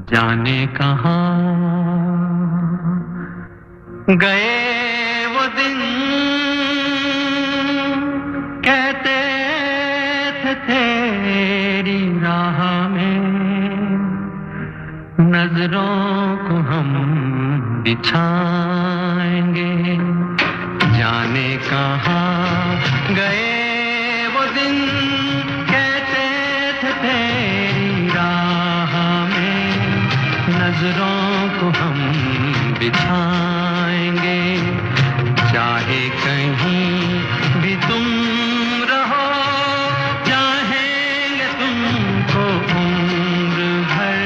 जाने कहाँ गए वो दिन, कहते थे तेरी राह में नजरों को हम बिछाएंगे। जाने कहाँ गए वो दिन, कहते थे तेरी राह में नजरों को हम बिछाएंगे। चाहे कहीं भी तुम रहो, चाहेंगे तुमको उम्र भर,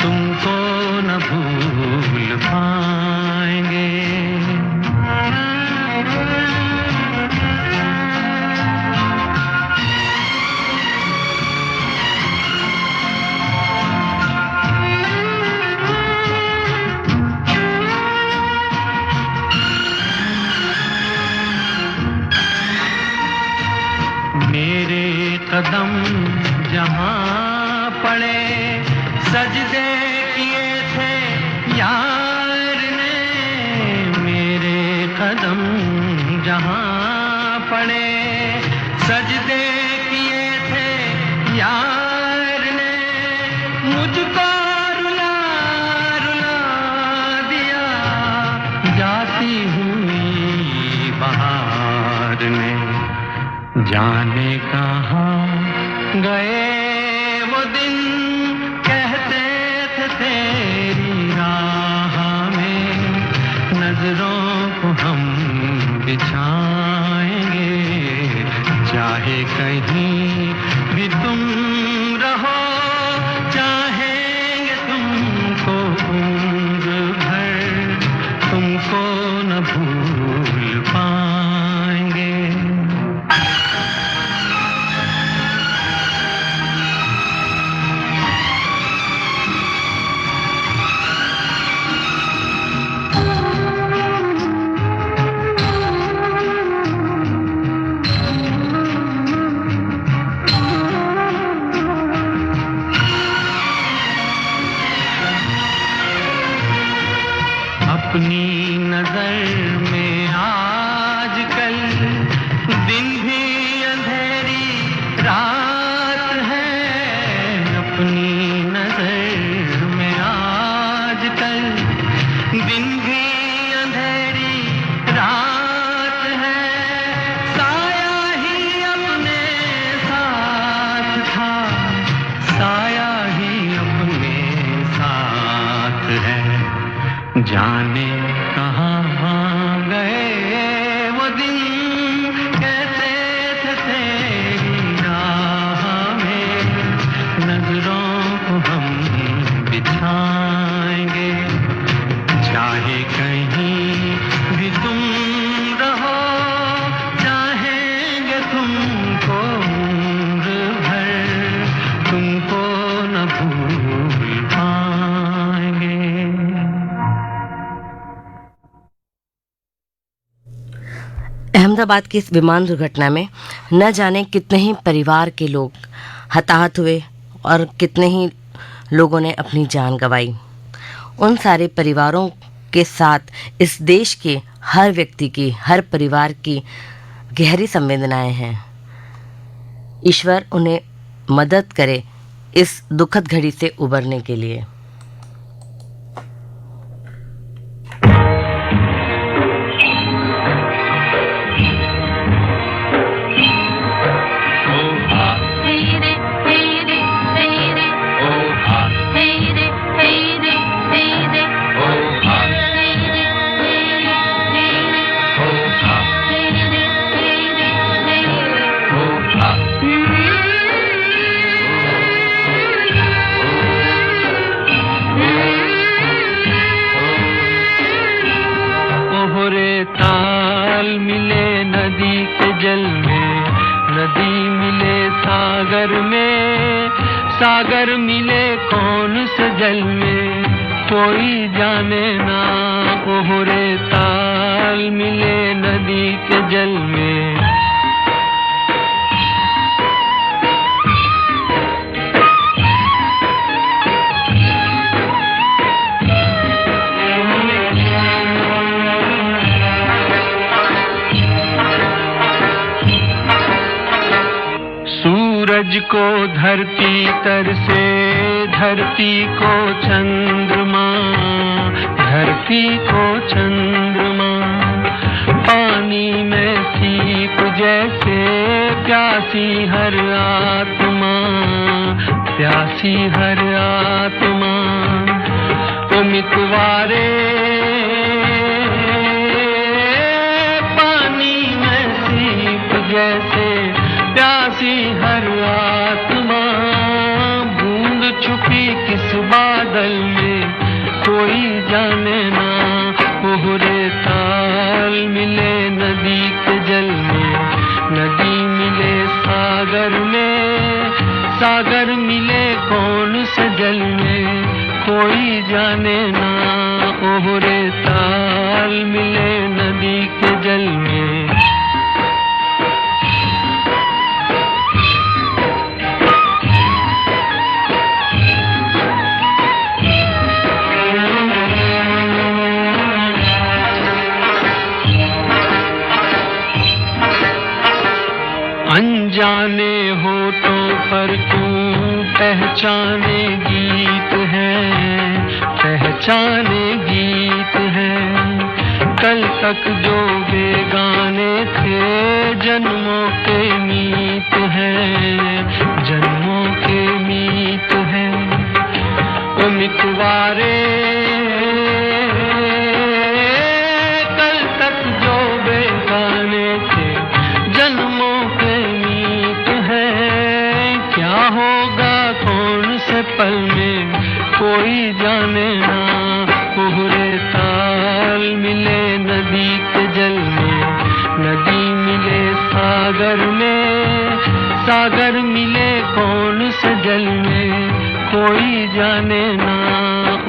तुमको न भूल पाएंगे। कदम जहाँ पड़े, सजदे किए थे यार ने। मेरे कदम जहाँ पड़े, सजदे किए थे यार ने। मुझको रुला रुला दिया जाती हुई बहार ने। जाने कहाँ गए वो दिन, कहते थे तेरी राह में नजरों को हम बिछाएंगे। चाहे कहीं भी तुम रहो, चाहेंगे तुमको उम्र भर, तुमको न भूल पाएंगे। अपनी नजर में आजकल दिन भी अंधेरी रात है। अपनी नजर में आजकल दिन भी अंधेरी रात है। साया ही अपने साथ था, साया ही अपने साथ है। जाने कहाँ गए वो दिन, कहते थे तेरी राह में नजरों को हम बिछाएंगे। चाहे कहीं भी तुम रहो, चाहेंगे तुमको उम्र भर, तुमको न भूल पाएंगे। अहमदाबाद की इस विमान दुर्घटना में न जाने कितने ही परिवार के लोग हताहत हुए और कितने ही लोगों ने अपनी जान गंवाई। उन सारे परिवारों के साथ इस देश के हर व्यक्ति की, हर परिवार की गहरी संवेदनाएं हैं। ईश्वर उन्हें मदद करे इस दुखद घड़ी से उबरने के लिए। ताल मिले नदी के जल में, नदी मिले सागर में, सागर मिले कौन से जल में। कोई जाने ना ओहरे ताल मिले नदी के जल में। सूरज को धरती तर से, धरती को चंद्रमा, धरती को चंद्रमा, पानी में सीप जैसे प्यासी हर आत्मा, प्यासी हर आत्मा। ओ मितवारे पानी में सीप जैसे प्यासी हर आत्मा, बूंद छुपी किस बादल में कोई जाने ना ओहरे ताल मिले नदी के जल में, नदी मिले सागर में, सागर मिले कौन से जल में, कोई जाने ना ओहरे ताल मिले नदी के जल में। अनजाने होठों पर क्यों पहचाने गीत हैं, पहचाने गीत हैं। कल तक जो बेगाने थे जन्मों के मीत हैं, जन्मों के मीत हैं। ओ मितवारे कल तक जो बेगाने थे जन्मों के मीत हैं। क्या होगा कौन से पल में कोई जाने ना ओहरे ताल मिले नदी के जल में, नदी मिले सागर में, सागर मिले कौन से जल में, कोई जाने ना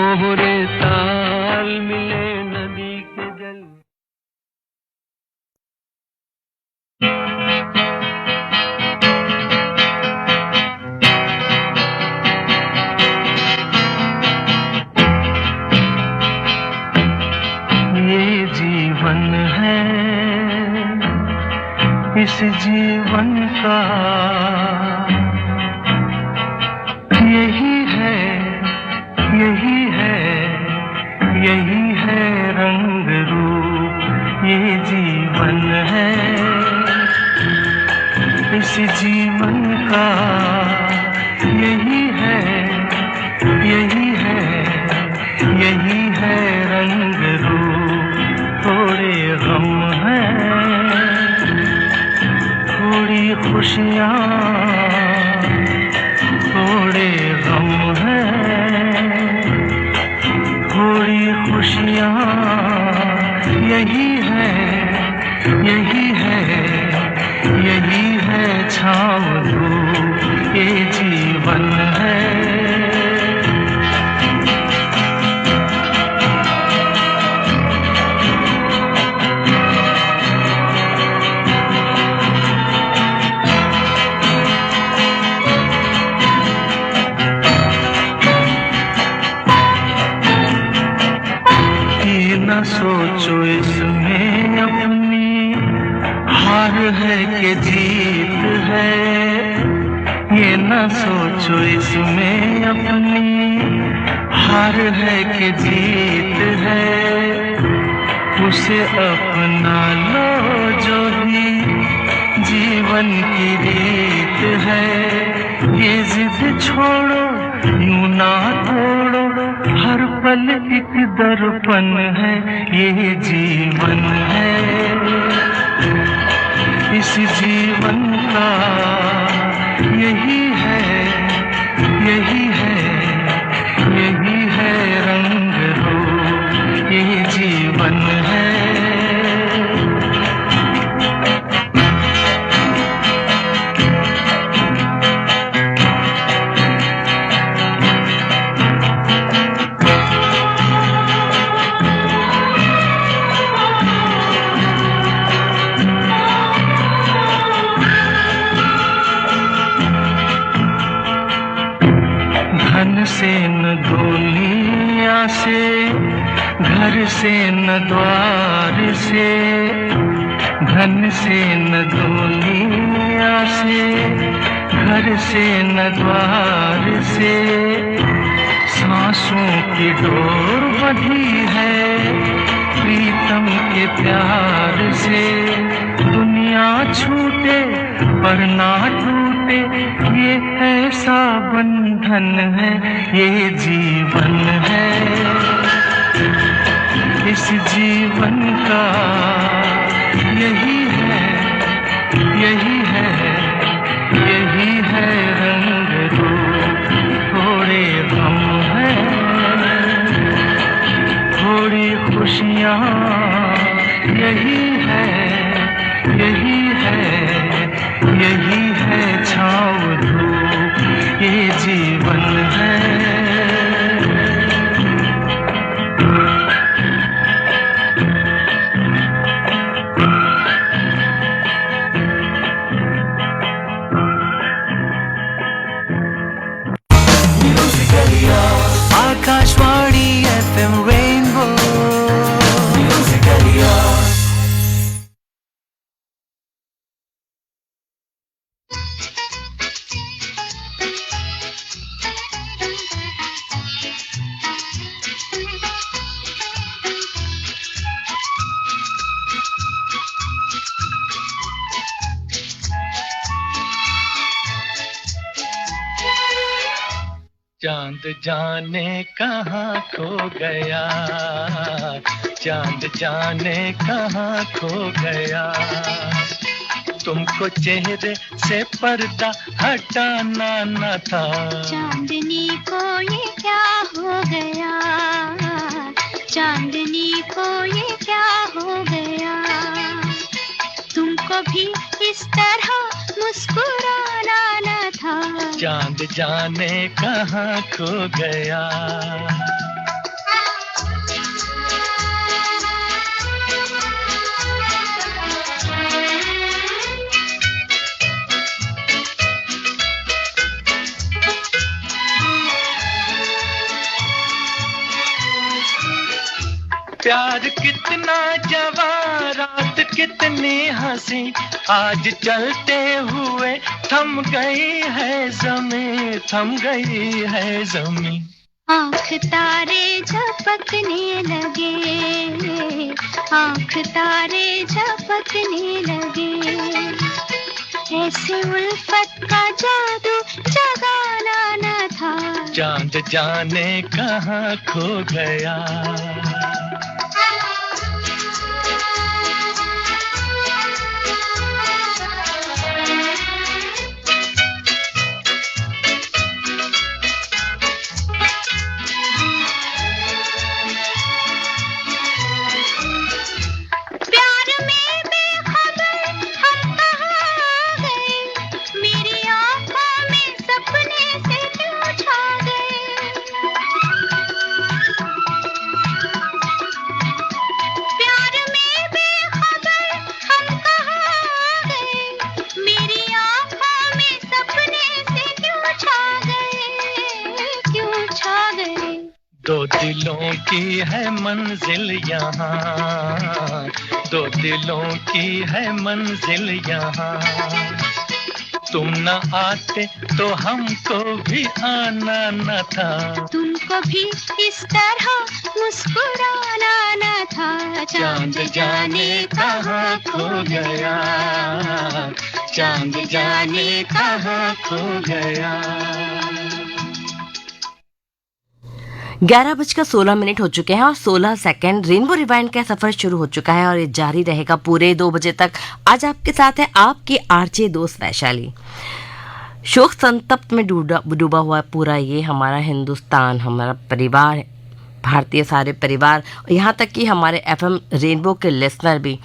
ओहरे ताल मिले नदी के जल में। ये जीवन है, इस जीवन का यही है, यही है, यही है रंग रूप। ये जीवन है, इस जीवन का यही है, यही है, यही है रंग रूप। थोड़े गम हैं, थोड़ी खुशियाँ, थोड़े गम हैं, थोड़ी खुशियाँ। यही है, यही है, यही है छाँव धूप। ये जीवन है। न सोचो इसमें अपनी हार है कि जीत है। ये न सोचो इसमें अपनी हार है कि जीत है। उसे अपना लो जो भी जीवन की रीत है। ये जिद छोड़ो, यूं ना तोड़ो, हर पल एक दर्पण है। ये जीवन है, इस जीवन का यही है, यही है, यही है रंग रूप। ये जीवन है। घर से न द्वार से, धन से न दुनिया से, घर से न द्वार से, सांसों की डोर बंधी है प्रीतम के प्यार से। दुनिया छूटे पर ना टूटे, ये ऐसा बंधन है, ये जीवन है। इस जीवन का यही है, यही है, यही है रंग रूप। थोड़े गम है, थोड़ी खुशियाँ, यही है, यही है, यही है छाँव धूप, ये जीवन है। Akashvani FM rainbow musically yours. चांद जाने कहाँ खो गया, चांद जाने कहाँ खो गया। तुमको चेहरे से पर्दा हटाना न था। चांदनी को ये क्या हो गया, चांदनी को ये क्या हो गया। तुमको भी इस तरह मुस्कुराना न था। चांद जाने कहाँ खो गया। प्यार कितना जवां, रात कितनी हंसी, आज चलते हुए थम गई है ज़मीं, थम गई है ज़मीं। आँख तारे झपकने लगे, आँख तारे झपकने लगे। ऐसे उल्फत का जादू जगाना न था। चांद जाने कहाँ खो गया। दो दिलों की है मंजिल यहाँ, दो दिलों की है मंजिल यहाँ। तुम न आते तो हमको भी आना न था। तुमको भी इस तरह मुस्कुराना न था। चांद जाने कहाँ खो गया, चांद जाने कहाँ खो गया। 11:16 हो चुके हैं और 16 सेकंड। रेनबो रिवाइंड का सफर शुरू हो चुका है और ये जारी रहेगा पूरे 2 बजे तक। आज आपके साथ है आपकी आरजे दोस्त वैशाली। शोक संतप्त में डूबा हुआ पूरा ये हमारा हिंदुस्तान, हमारा परिवार है, भारतीय सारे परिवार, यहाँ तक कि हमारे एफएम रेनबो के लिसनर भी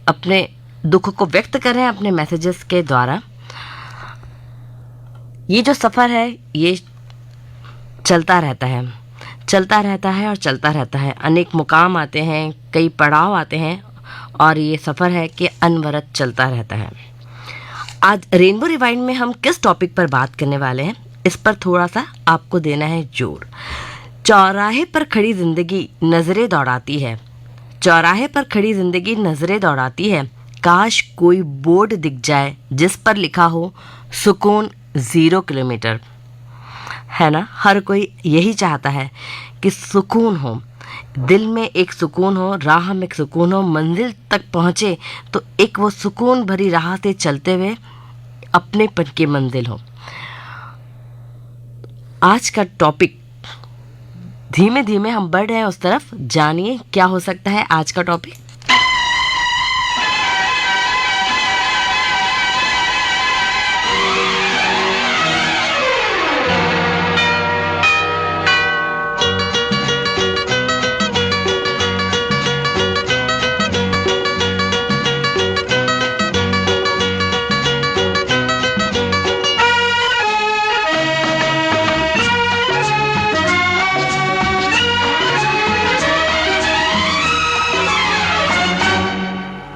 अपने दुख को व्यक्त कर रहे हैं अपने मैसेजेस के द्वारा। ये जो सफ़र है ये चलता रहता है, चलता रहता है और चलता रहता है। अनेक मुकाम आते हैं, कई पड़ाव आते हैं और ये सफ़र है कि अनवरत चलता रहता है। आज रेनबो रिवाइंड में हम किस टॉपिक पर बात करने वाले हैं, इस पर थोड़ा सा आपको देना है जोर। चौराहे पर खड़ी जिंदगी नजरें दौड़ाती है, चौराहे पर खड़ी जिंदगी नजरें दौड़ाती है। काश कोई बोर्ड दिख जाए जिस पर लिखा हो सुकून 0 किलोमीटर। है ना, हर कोई यही चाहता है कि सुकून हो, दिल में एक सुकून हो, राह में एक सुकून हो, मंजिल तक पहुँचे तो एक वो सुकून भरी राह से चलते हुए अपनेपन की मंजिल हो। आज का टॉपिक, धीमे धीमे हम बढ़ रहे हैं उस तरफ, जानिए क्या हो सकता है आज का टॉपिक।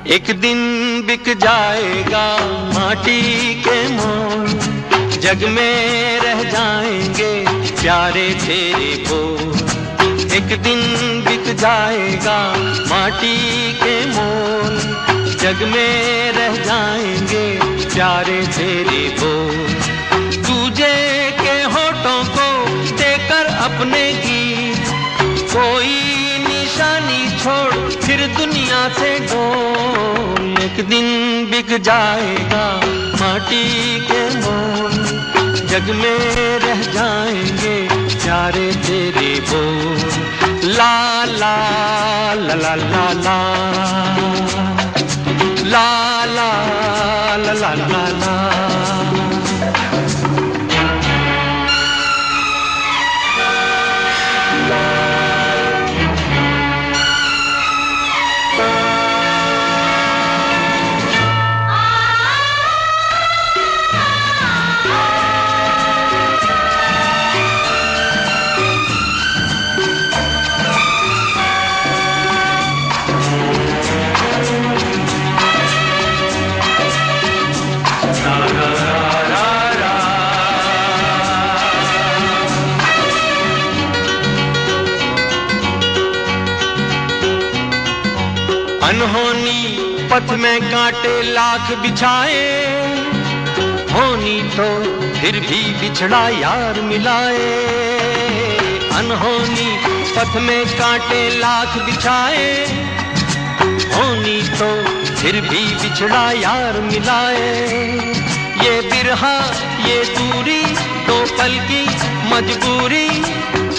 एक दिन बिक जाएगा माटी के मोल, जग में रह जाएंगे प्यारे तेरे बोल। एक दिन बिक जाएगा माटी के मोल, जग में रह जाएंगे प्यारे तेरे बोल। तुझे के होठों को देकर अपने गीत, कोई निशानी छोड़ फिर दुनिया से डोल। एक दिन बिक जाएगा माटी के मोल, जग में रह जाएंगे प्यारे तेरे बोल। ला ला ला ला ला ला ला ला ला ला ला। अनहोनी पथ में कांटे लाख बिछाए, होनी तो फिर भी बिछड़ा यार मिलाए। अनहोनी पथ में कांटे लाख बिछाए, होनी तो फिर भी बिछड़ा यार मिलाए। ये बिरहा ये दूरी दो पल की मजबूरी,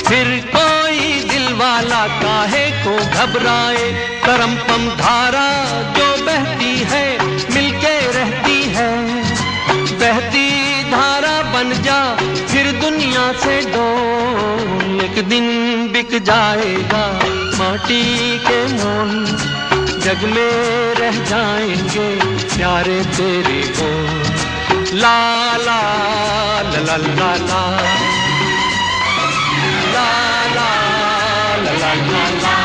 फिर कोई दिल वाला काहे को घबराए। करम पम धारा जो बहती है मिलके रहती है, बहती धारा बन जा फिर दुनिया से डोल। एक दिन बिक जाएगा माटी के मोल, जग में रह जाएंगे प्यारे तेरे बोल। ला ला ला ला ला ला ला ला ला ला ला।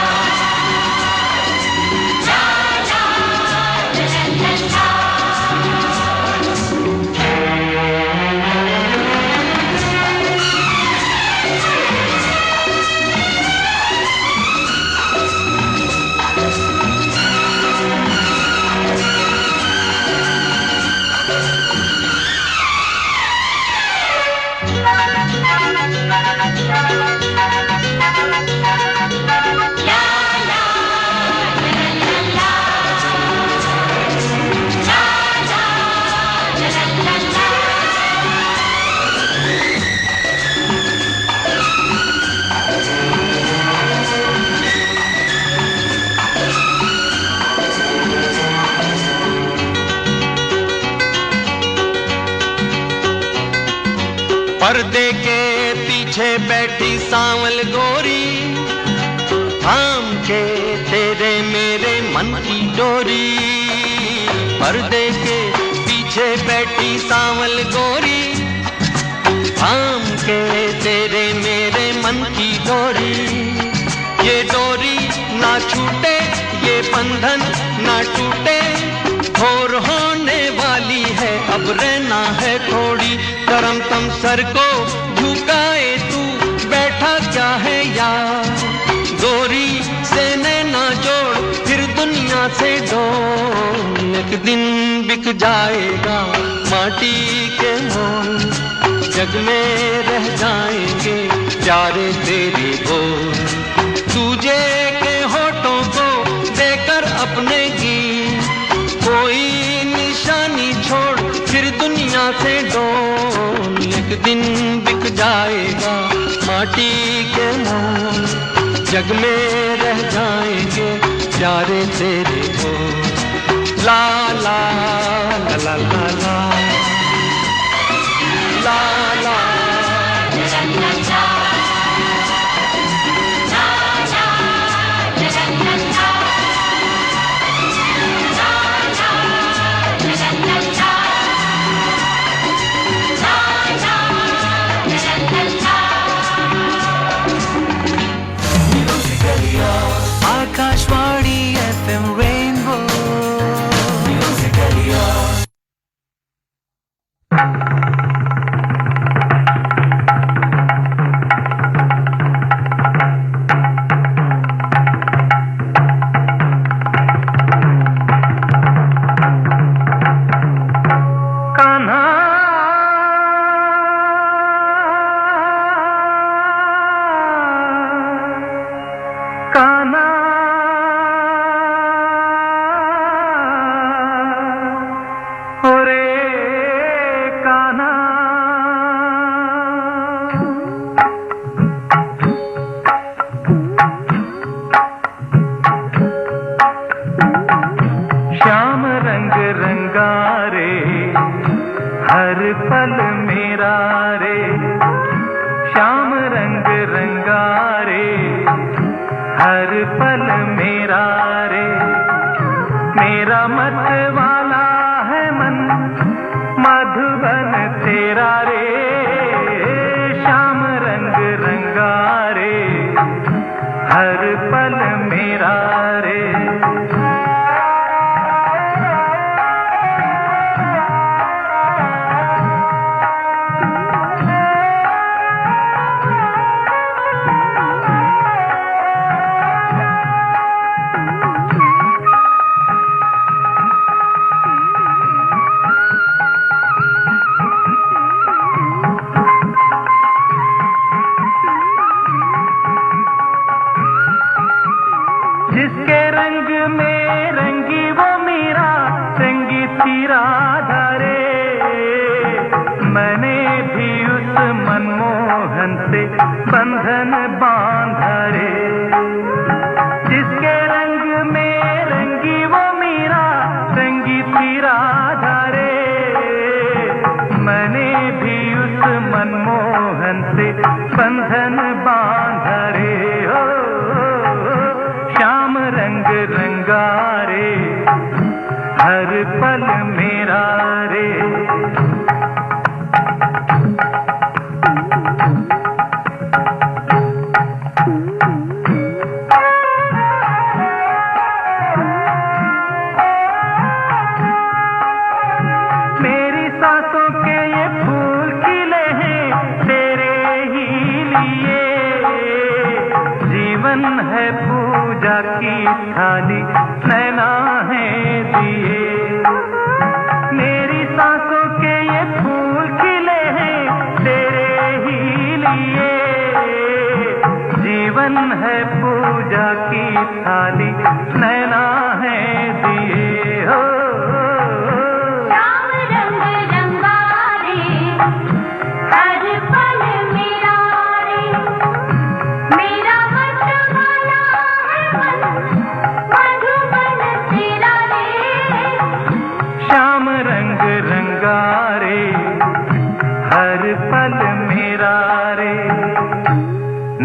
पर्दे के पीछे बैठी सांवल गोरी, थाम के तेरे मेरे मन की डोरी। पर्दे के पीछे बैठी सांवल गोरी, थाम के तेरे मेरे मन की डोरी। ये डोरी ना छूटे ये बंधन ना टूटे, भोर होने वाली है अब रहना है थोड़ी। करम तम सर को झुकाए तू बैठा क्या है यार, गोरी से नैना जोड़ फिर दुनिया से डोल। एक दिन बिक जाएगा माटी के मोल, जग में रह जाएंगे प्यारे तेरे बोल। तुझे के होठों को देकर अपने गीत, कोई निशानी छोड़ फिर दुनिया से डोल। एक दिन बिक जाएगा माटी के मोल, जग में रह जाएंगे प्यारे तेरे बोल। ला ला ला ला ला ला ला ला आकाशवाणी FM रेनबो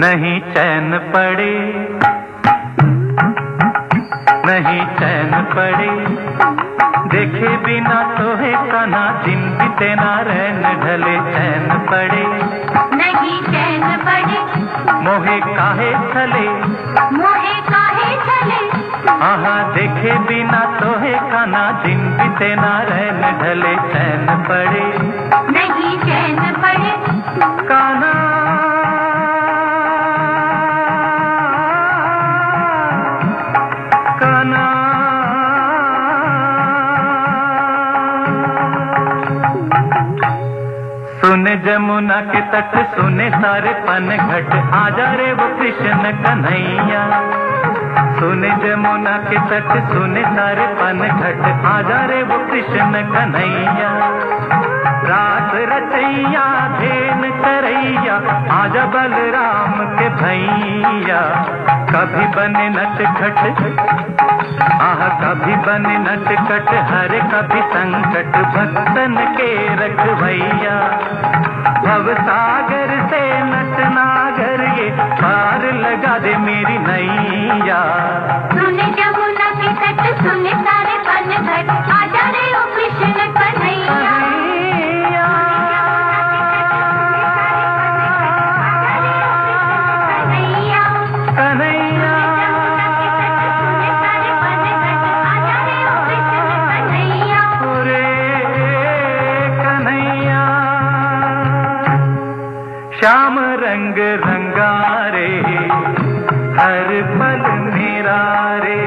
नहीं चैन पड़े, नहीं चैन पड़े, देखे बिना तो है कान्हा दिन बीते ना रैन ढले। चैन पड़े, नहीं चैन पड़े, मोहे काहे छले, मोहे काहे छले। आहा देखे बिना तो है कान्हा दिन बीते ना रैन ढले। चैन पड़े, नहीं चैन पड़े, कान्हा सुने जमुना के तट सुने सारे पन घट आजा रे वो कृष्ण कन्हैया। सुने जमुना के तट सुने सारे पन घट आजा रे वो कृष्ण कन्हैया। रास रचैया धेन करैया आजा बलराम के भैया। कभी बने नटखट आह कभी बने नटखट हरे कभी संकट भक्तन के रखवैया। भव सागर से नटनागर ये पार लगा दे मेरी नैया। सुने जमुना के तट सुने सारे पन घट आजा रे ओ कृष्ण कन्हैया। श्याम रंग रंगारे हर पल मेरा रे।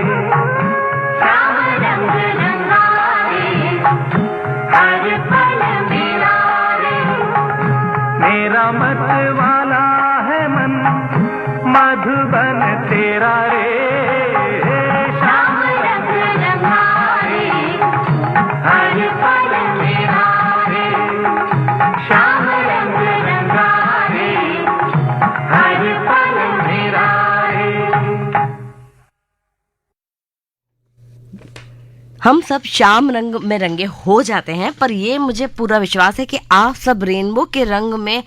श्याम रंग रंगारे हर पल मेरा रे। मेरा मत वाला है मन मधुबन तेरा रे। श्याम रंग रंगारे हर पल मेरा रे। श्याम रंग रंगारे हर पल मेरा रे। हम सब श्याम रंग में रंगे हो जाते हैं, पर ये मुझे पूरा विश्वास है कि आप सब रेनबो के रंग में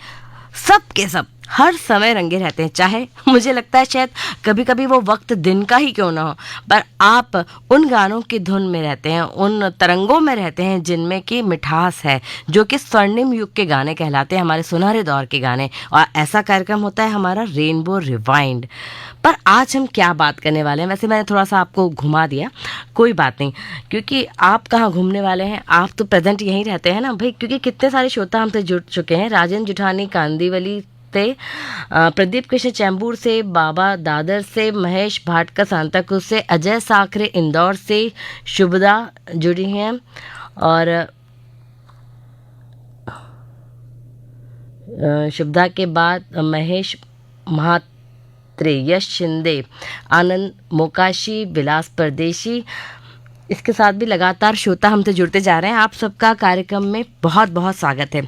सब के सब हर समय रंगे रहते हैं। चाहे मुझे लगता है शायद कभी कभी वो वक्त दिन का ही क्यों ना हो, पर आप उन गानों की धुन में रहते हैं, उन तरंगों में रहते हैं जिनमें कि मिठास है, जो कि स्वर्णिम युग के गाने कहलाते हैं, हमारे सुनहरे दौर के गाने। और ऐसा कार्यक्रम होता है हमारा रेनबो रिवाइंड। पर आज हम क्या बात करने वाले हैं, वैसे मैंने थोड़ा सा आपको घुमा दिया, कोई बात नहीं, क्योंकि आप कहाँ घूमने वाले हैं, आप तो प्रेजेंट यहीं रहते हैं ना भाई, क्योंकि कितने सारे श्रोता हमसे जुड़ चुके हैं। राजन जुठानी कांदीवली से, प्रदीप कृष्ण चैम्बूर से, बाबा दादर से, महेश भाटकर सांताक्रूज से, अजय साखरे इंदौर से, शुभदा जुड़ी हैं, और शुभदा के बाद महेश महात्रे, यश शिंदे, आनंद मोकाशी, विलास परदेशी, इसके साथ भी लगातार श्रोता हमसे जुड़ते जा रहे हैं। आप सबका कार्यक्रम में बहुत बहुत स्वागत है।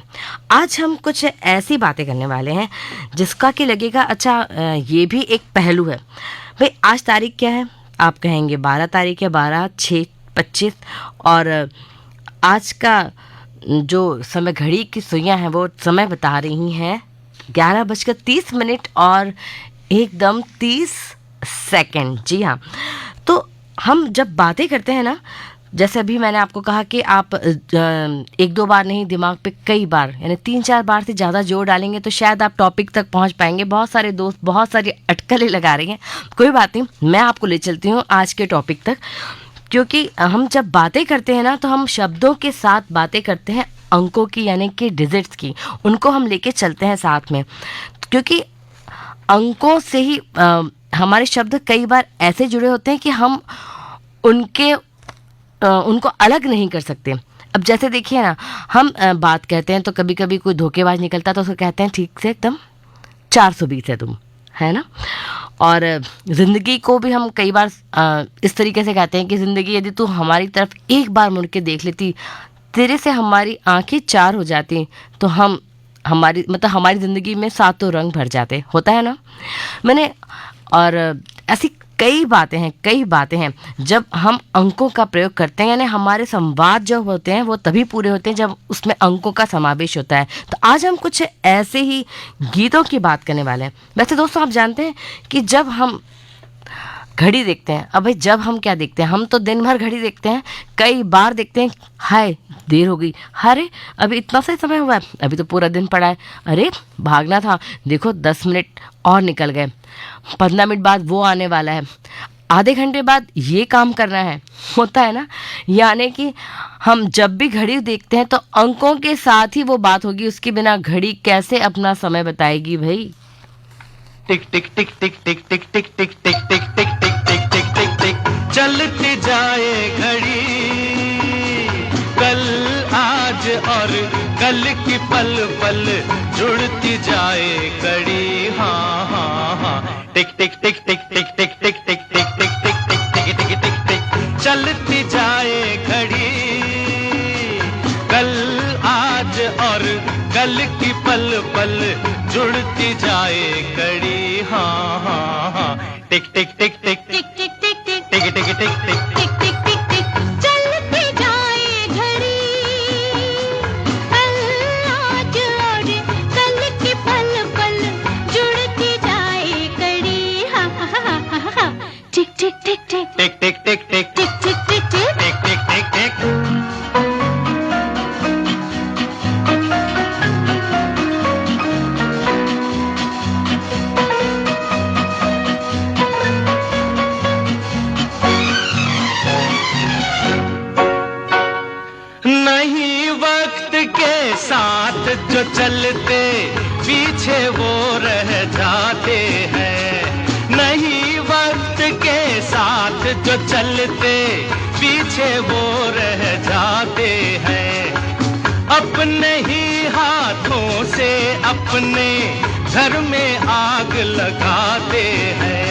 आज हम कुछ ऐसी बातें करने वाले हैं जिसका कि लगेगा अच्छा ये भी एक पहलू है। भाई आज तारीख क्या है, आप कहेंगे 12 तारीख है, 12/6/25, और आज का जो समय घड़ी की सुइयां हैं वो समय बता रही हैं 11:30 और एकदम 30 सेकंड। जी हाँ, तो हम जब बातें करते हैं ना, जैसे अभी मैंने आपको कहा कि आप एक दो बार नहीं, दिमाग पे कई बार यानी 3-4 बार से ज़्यादा जोर डालेंगे तो शायद आप टॉपिक तक पहुंच पाएंगे। बहुत सारे दोस्त बहुत सारी अटकलें लगा रही हैं, कोई बात नहीं, मैं आपको ले चलती हूँ आज के टॉपिक तक। क्योंकि हम जब बातें करते हैं ना तो हम शब्दों के साथ बातें करते हैं, अंकों की यानी कि डिजिट्स की, उनको हम लेके चलते हैं साथ में, क्योंकि अंकों से ही हमारे शब्द कई बार ऐसे जुड़े होते हैं कि हम उनको अलग नहीं कर सकते। अब जैसे देखिए ना, हम बात कहते हैं तो कभी कभी कोई धोखेबाज निकलता तो उसको कहते हैं ठीक से एकदम 420 है तुम, है ना। और ज़िंदगी को भी हम कई बार इस तरीके से कहते हैं कि ज़िंदगी यदि तू हमारी तरफ एक बार मुड़ के देख लेती, तेरे से हमारी आंखें चार हो जाती, तो हमारी ज़िंदगी में सातों रंग भर जाते, होता है ना। और ऐसी कई बातें हैं जब हम अंकों का प्रयोग करते हैं, यानी हमारे संवाद जो होते हैं वो तभी पूरे होते हैं जब उसमें अंकों का समावेश होता है। तो आज हम कुछ ऐसे ही गीतों की बात करने वाले हैं। वैसे दोस्तों आप जानते हैं कि जब हम घड़ी देखते हैं, अब भाई जब हम क्या देखते हैं, हम तो दिन भर घड़ी देखते हैं, कई बार देखते हैं हाय देर हो गई, अरे अभी इतना सा समय हुआ है, अभी तो पूरा दिन पड़ा है, अरे भागना था, देखो 10 मिनट और निकल गए, 15 मिनट बाद वो आने वाला है, आधे घंटे बाद ये काम करना है, होता है ना। यानी कि हम जब भी घड़ी देखते हैं तो अंकों के साथ ही वो बात होगी, उसके बिना घड़ी कैसे अपना समय बताएगी भाई। टिक टिक टिक टिक टिक टिक टिक टिक टिक टिक टिक टिक टिक टिक टिक टिक चलती जाए घड़ी, कल आज और कल की पल पल जुड़ती जाए कड़ी। हाँ हाँ हाँ, टिक टिक टिक टिक टिक टिक टिक टिक टिक टिक टिक टिक टिक टिक टिक टिक चलती जाए घड़ी। कल आज और कल की पल पल जुड़ती जाए कड़ी। हाँ हाँ हाँ, टिक टिक टिक टिक टिक टिक टिक टिक टिक टिक टिक टिक टिक टिक टिक टिक चलती जाए घड़ी। कल आज और कल की पल पल जुड़ती जाए कड़ी। हाँ हाँ हाँ हाँ हाँ, टिक टिक टिक टिक टिक टिक टिक टिक टिक टिक टिक टिक टिक टिक टिक टिक। नहीं वक्त के साथ जो चलते पीछे वो रह जाते हैं। नहीं वक्त के साथ जो चलते पीछे वो रह जाते हैं। अपने ही हाथों से अपने घर में आग लगाते हैं।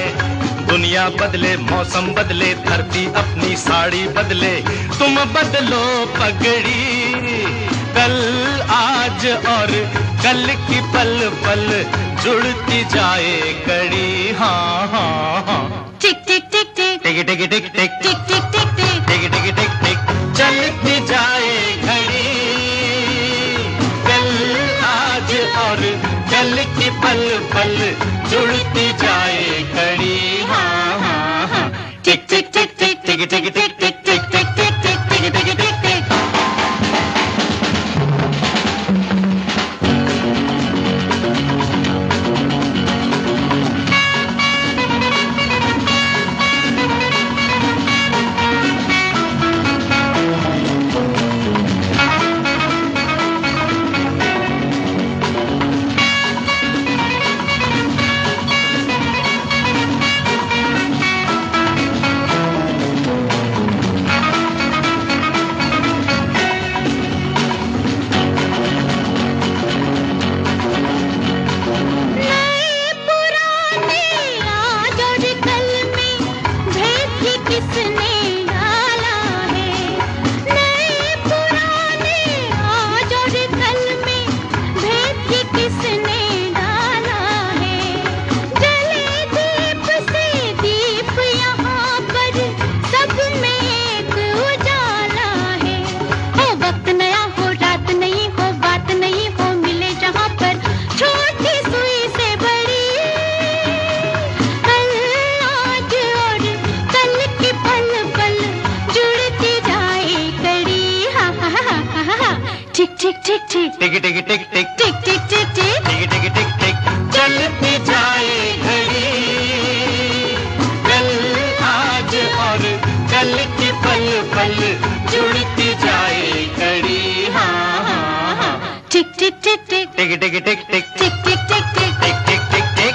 दुनिया बदले, मौसम बदले, धरती अपनी साड़ी बदले, तुम बदलो पगड़ी। कल आज और कल की पल पल जुड़ती जाए कड़ी। हाँ हाँ हाँ, टिक टिक टिक टिक टिक टिक टिक टिक टिक टिक टिक टिक टिक टिक टिक टिक चलती जाए घड़ी। कल आज और कल की पल पल जुड़ती जाए कड़ी। हाँ हाँ हाँ, टिक टिक टिक टिक टिक टिक टिक टिक टिक टिक टिक टिक टिक टिक टिक टिक। किसने डाला है नए पुराने आज और कल में भेद ही किसने डाला है। जले दीप से दीप यहाँ पर सब में एक उजाला है। हो वक्त नया हो रात नहीं हो बात नहीं हो मिले जहाँ पर छोटी सुई से बड़ी। कल आज और कल की पल पल जुड़ती जाए कड़ी। हा हा हा हा हा टिक टिक टिक टिक टिक टिक टिक टिक टिक टिक टिक टिक टिक टिक टिक टिक चलती जाए घड़ी। कल आज और कल की पल पल जुड़ती जाए कड़ी। हाँ हाँ हाँ, टिक टिक टिक टिक टिक टिक टिक टिक टिक टिक टिक टिक टिक टिक टिक टिक।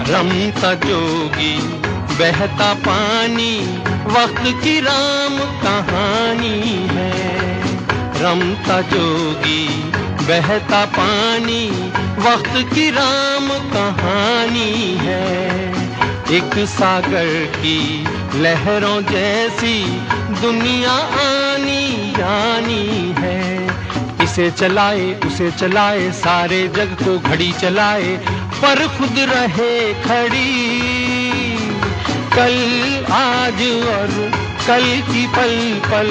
रमता जोगी बहता पानी वक्त की राम कहानी है। रमता जोगी बहता पानी वक्त की राम कहानी है। एक सागर की लहरों जैसी दुनिया आनी जानी है। इसे चलाए उसे चलाए सारे जग को घड़ी चलाए पर खुद रहे खड़ी। कल आज और कल की पल पल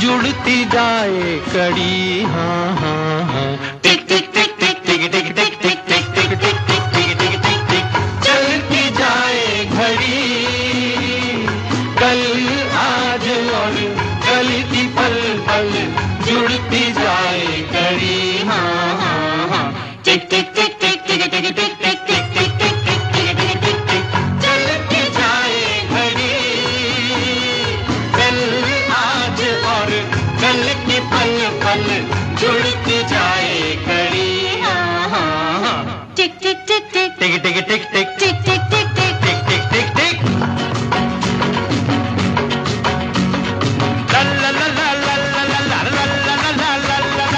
जुड़ती जाए कड़ी। हाँ हाँ हाँ, टिक टिक टिक टिक टिक टिक टिक टिक टिक टिक टिक टिक टिक टिक टिक चलती जाए घड़ी। टिक टिक टिक टिक टिक टिक टिक टिक टिक टिक टिक टिक टिक टिक टिक चलती जाए घड़ी कल आज और कल की पल पल जुड़ती जाए घड़ी टिक टिक टिक टिक टिक टिक टिक टिक टिक टिक टिक टिक टिक टिक टिक टिक ला ला ला ला ला ला ला ला ला ला ला ला ला ला ला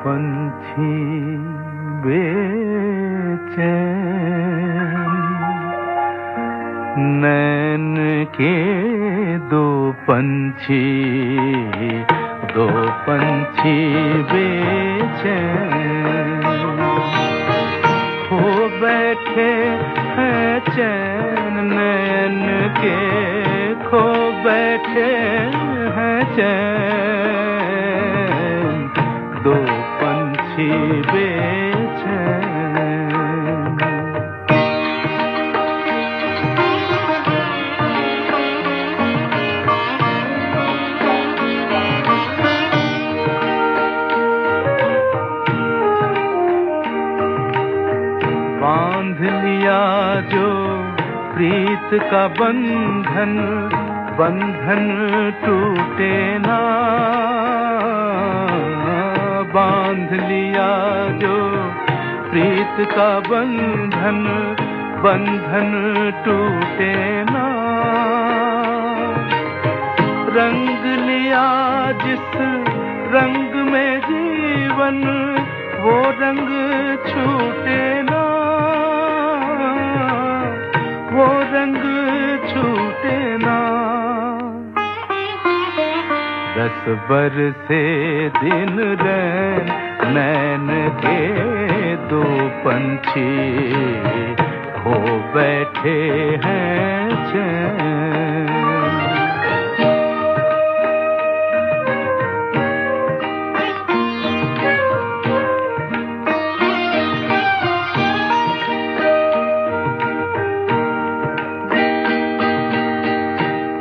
पंछी बेचैन नैन के दो पंछी बेचैन हो बैठे हैं चैन नैन के खो बैठे हैं चैन दो पंछी बेचैन बांध लिया जो प्रीत का बंधन बंधन टूटे ना बांध लिया जो प्रीत का बंधन बंधन टूटे ना रंग लिया जिस रंग में जीवन वो रंग छूटे ना वो रंग छूटे ना रस बरसे दिन रैन नैन के दो पंछी खो बैठे हैं चैन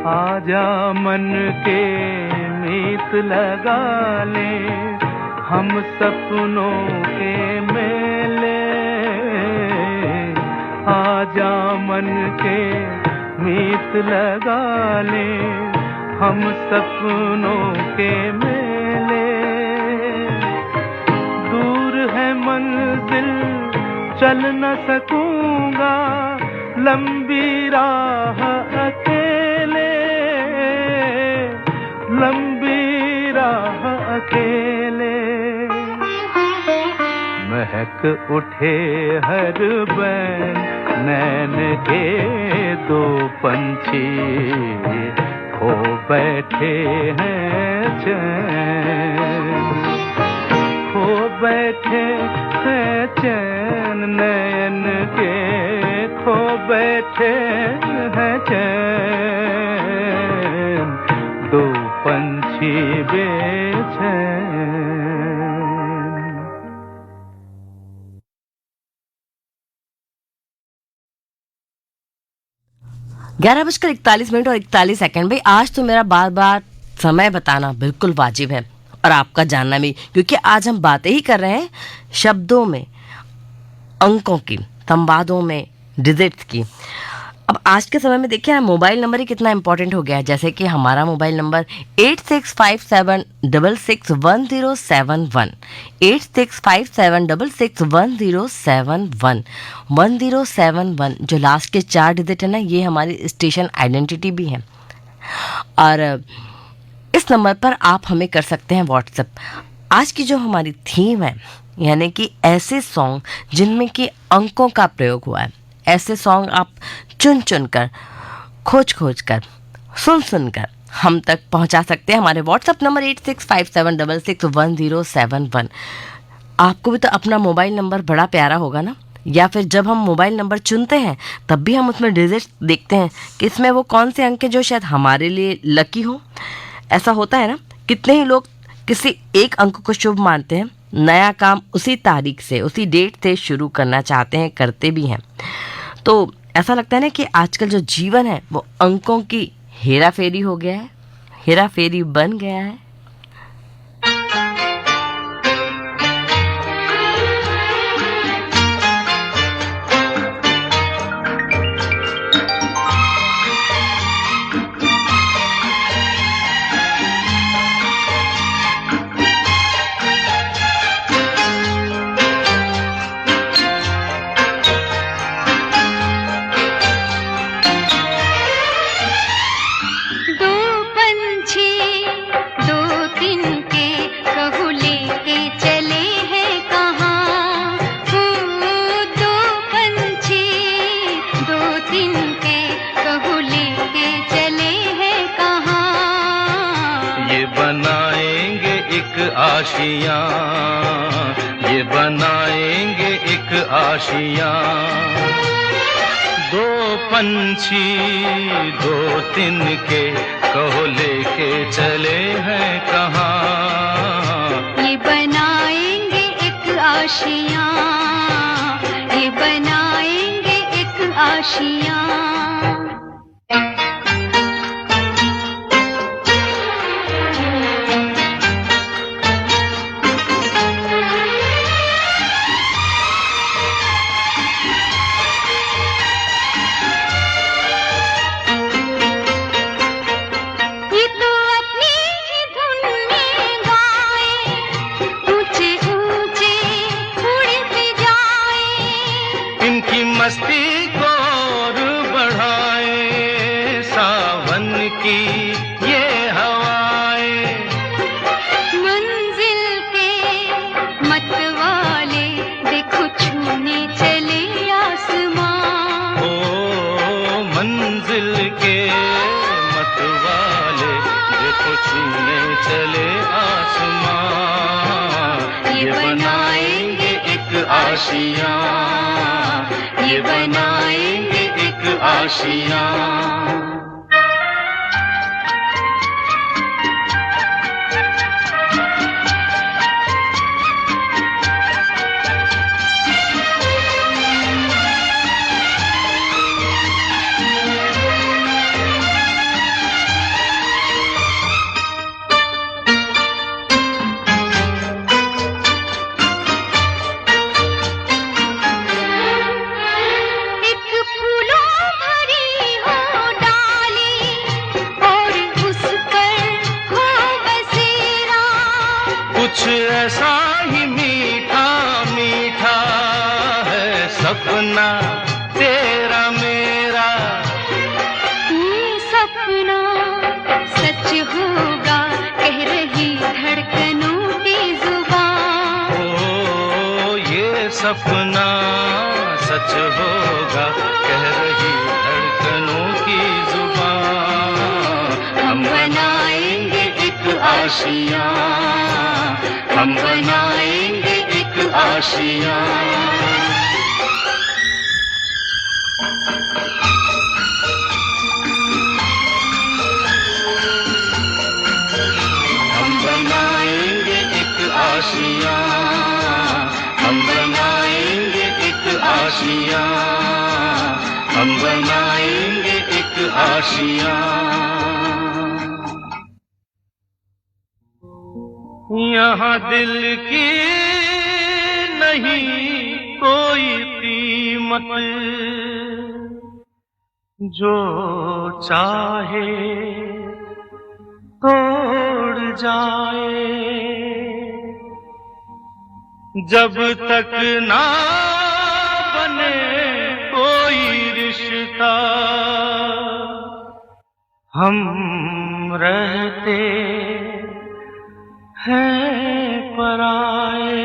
आजा मन के मीत लगा ले हम सपनों के मेले आजा मन के मीत लगा ले हम सपनों के मेले दूर है मंजिल चल न सकूंगा लंबी राह अकेले लंबी राह अकेले महक उठे हर बैन नैन के दो पंछी खो बैठे हैं चैन खो बैठे हैं चैन नैन के खो बैठे हैं चैन दो पंछी बेचैन 11:41 और 41 सेकंड। भाई आज तो मेरा बार बार समय बताना बिल्कुल वाजिब है और आपका जानना भी, क्योंकि आज हम बातें ही कर रहे हैं शब्दों में, अंकों की, संवादों में, डिजिट्स की। अब आज के समय में देखिए मोबाइल नंबर ही कितना इंपॉर्टेंट हो गया है। जैसे कि हमारा मोबाइल नंबर 8657661071 8657661071 1071 जो लास्ट के 4 डिजिट है ना, ये हमारी स्टेशन आइडेंटिटी भी है। और इस नंबर पर आप हमें कर सकते हैं व्हाट्सएप। आज की जो हमारी थीम है यानी कि ऐसे सॉन्ग जिनमें कि अंकों का प्रयोग हुआ है, ऐसे सॉन्ग आप चुन चुन कर, खोज खोज कर, सुन सुन कर हम तक पहुंचा सकते हैं। हमारे व्हाट्सएप नंबर 8657661071। आपको भी तो अपना मोबाइल नंबर बड़ा प्यारा होगा ना, या फिर जब हम मोबाइल नंबर चुनते हैं तब भी हम उसमें डिजिट्स देखते हैं कि इसमें वो कौन से अंक हैं जो शायद हमारे लिए लकी हो। ऐसा होता है ना, कितने ही लोग किसी एक अंक को शुभ मानते हैं, नया काम उसी तारीख से, उसी डेट से शुरू करना चाहते हैं, करते भी हैं। तो ऐसा लगता है ना कि आजकल जो जीवन है वो अंकों की हेरा फेरी हो गया है, हेरा फेरी बन गया है। दो पंछी दो तिनके कहू लेके चले हैं कहाँ। दो पंछी दो तिनके कहू लेके चले हैं कहाँ। ये बनाएंगे एक आशियाँ, ये बनाएंगे एक आशियाँ। दो पंछी दो तिनके कहो लेके चले हैं कहाँ। ये बनाएंगे एक आशियाँ, ये बनाएंगे एक आशियाँ। ये तो अपनी ही धुन में गाए, ऊंचे ऊंचे उड़ते जाए। इनकी मस्ती को और बढ़ाए सावन की ये हवाएं। मंजिल के मतवाले देखो छूने चले आसमां। ओ मंजिल के मतवाले देखो छूने चले आसमां। ये बनाएंगे एक आशियाँ, ये बनाएंगे एक आशियाँ। एक फूलों भरी हो डाली और उस पर हो बसेरा। कुछ ऐसा ही मीठा मीठा है सपना तेरा मेरा। ये सपना सच होगा कह रही धड़कनों की जुबान। ओ ये सपना सच होगा कह रही धड़कनों की जुबान। हम बनाएंगे एक आशियाँ, हम बनाएंगे एक आशियाँ। हम बनाएंगे एक आशियाँ, हम बनाएंगे एक आशियाँ, हम बनाएंगे एक आशियाँ। यहाँ दिल की नहीं कोई कीमत, जो चाहे तोड़ जाए। जब तक ना बने कोई रिश्ता, हम रहते हैं पराए।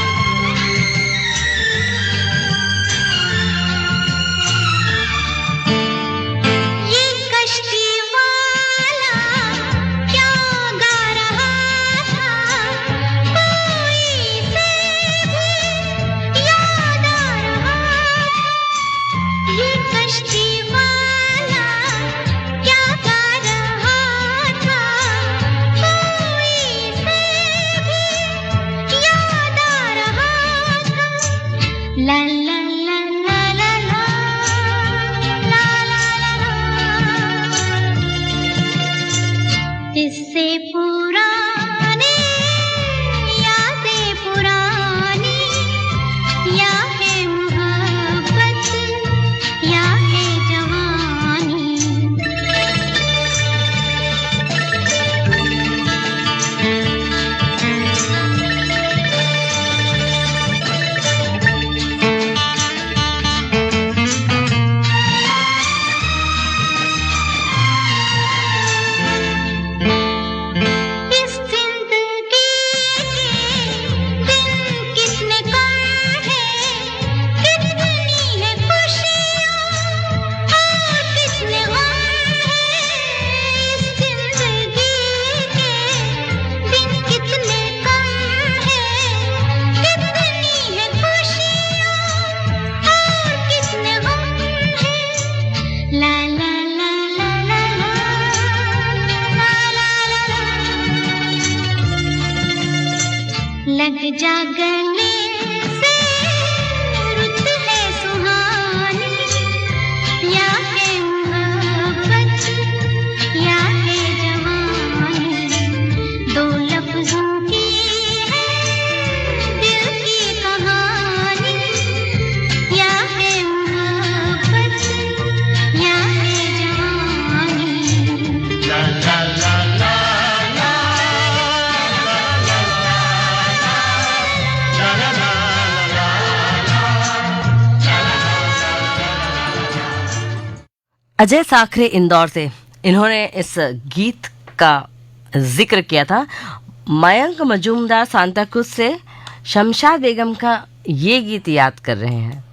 लग जा गले से रुत है सुहानी, या है मोहब्बत या है जवानी, दो लफ्जों की है दिल की कहानी, या है मोहब्बत या है जवानी। ला ला ला ला अजय साखरे इंदौर से, इन्होंने इस गीत का जिक्र किया था। मयंक मजूमदार सांताक्रूज से शमशाद बेगम का ये गीत याद कर रहे हैं।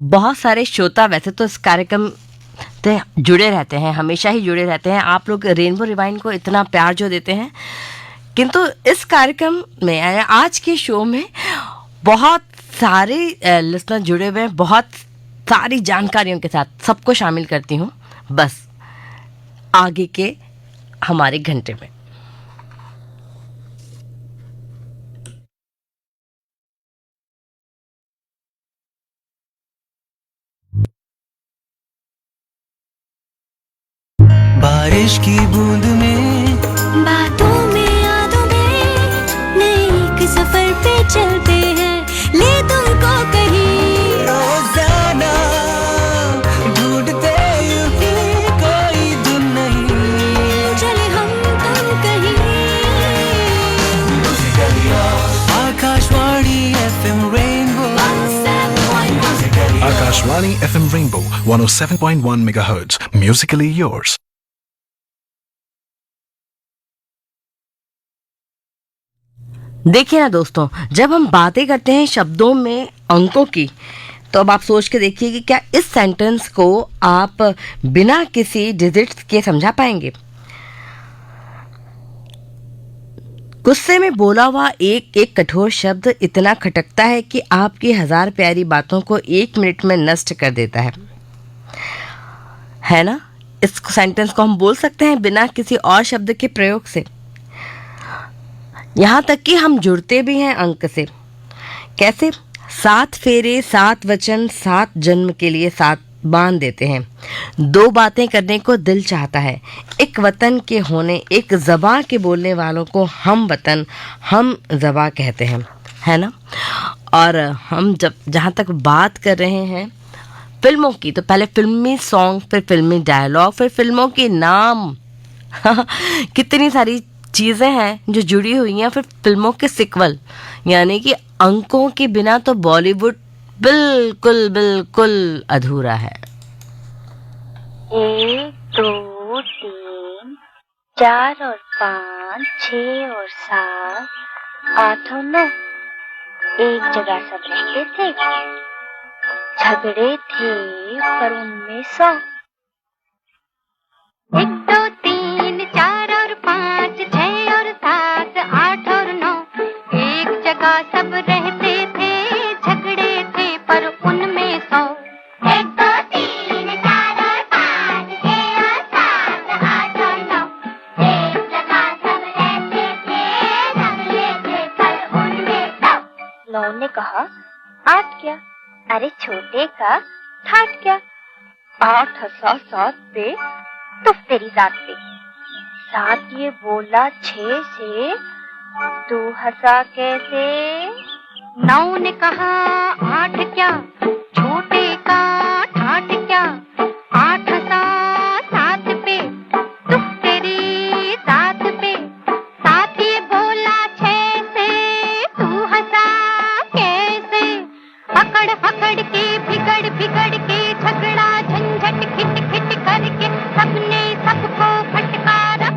बहुत सारे श्रोता वैसे तो इस कार्यक्रम से जुड़े रहते हैं, हमेशा ही जुड़े रहते हैं। आप लोग रेनबो रिवाइन को इतना प्यार जो देते हैं, किंतु इस कार्यक्रम में आज के शो में बहुत सारे लिसनर जुड़े हुए हैं, बहुत सारी जानकारियों के साथ सबको शामिल करती हूँ बस आगे के हमारे घंटे में। बारिश की बूंद में, बातों में यादों में नए एक सफर पे चलते हैं, ले तुमको कहीं रोजाना ढूंढते यूं ही कोई धुन नहीं, चले हम तुम कहीं। Akashvani FM rainbow, Akashvani FM Rainbow 107.1 MHz. Musically yours. देखिए ना दोस्तों, जब हम बातें करते हैं शब्दों में अंकों की, तो अब आप सोच के देखिए कि क्या इस सेंटेंस को आप बिना किसी डिजिट्स के समझा पाएंगे। गुस्से में बोला हुआ एक एक कठोर शब्द इतना खटकता है कि आपकी 1000 प्यारी बातों को 1 मिनट में नष्ट कर देता है ना। इस सेंटेंस को हम बोल सकते हैं बिना किसी और शब्द के प्रयोग से। यहाँ तक कि हम जुड़ते भी हैं अंक से। कैसे? 7 फेरे, 7 वचन, 7 जन्म के लिए 7 बांध देते हैं। 2 बातें करने को दिल चाहता है, एक वतन के होने, एक ज़बां के बोलने वालों को हम वतन, हम ज़बां कहते हैं, है ना। और हम जब जहाँ तक बात कर रहे हैं फिल्मों की, तो पहले फिल्मी सॉन्ग, फिर फिल्मी डायलॉग, फिर फिल्मों के नाम कितनी सारी चीज़ें हैं जो जुड़ी हुई हैं। फिर फिल्मों के सिक्वल, यानी कि अंकों के बिना तो बॉलीवुड बिल्कुल बिल्कुल अधूरा है। 1 2 3 4 और 5 6 और 7 8 और 9, एक जगह सब रहते थे, झगड़े थे पर उनमें 100। 1 2 3 4 और 5 6 और 7 8 और 9, एक जगह सब रहते थे, झगड़े थे पर उनमें 100। 1 2 3 4 और 5 6 और 7 8 और 9, एक जगह सब रहते थे, झगड़े थे पर उनमें 100। 9 ने कहा 8 क्या, अरे छोटे का ठाट क्या, 8 हंसा 7 पे तो तेरी जात पे, 7 ये बोला 6 से, तू हंसा कैसे। 9 ने कहा 8 क्या, छोटे का ठाट क्या, 8 हंसा 7 पे तू तेरी जात पे, 7 ये बोला 6 से, तू हंसा कैसे। पकड़ पकड़ के बिगड़ बिगड़ के, झगड़ा झंझट खिट खिट करके, सबने सबको फटकारा,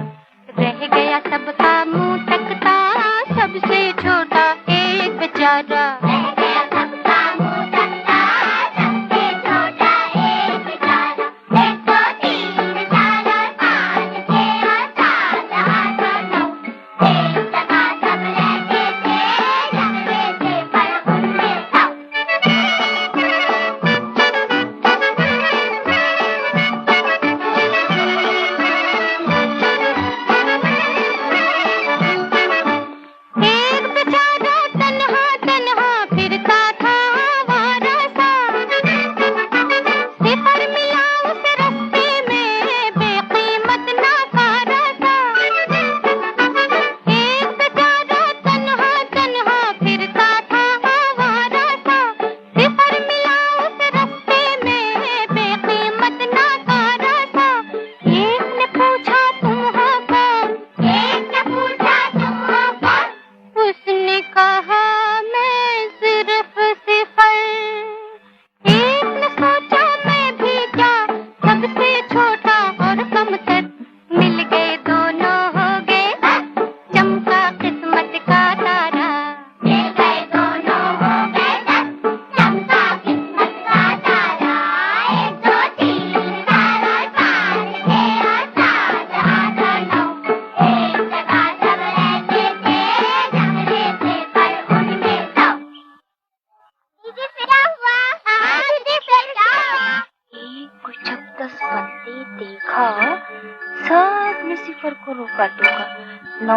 रह गया सबका मुंह तकता, सबसे छोटा एक बेचारा। रह गया सबका मुंह तकता, सबसे छोटा एक बेचारा। 1 2 3 4 और 5 6 और 7 8 और 9, एक जगह सब रहते थे, झगड़े थे पर उनमें 100। एक बेचारा तन्हा तन्हा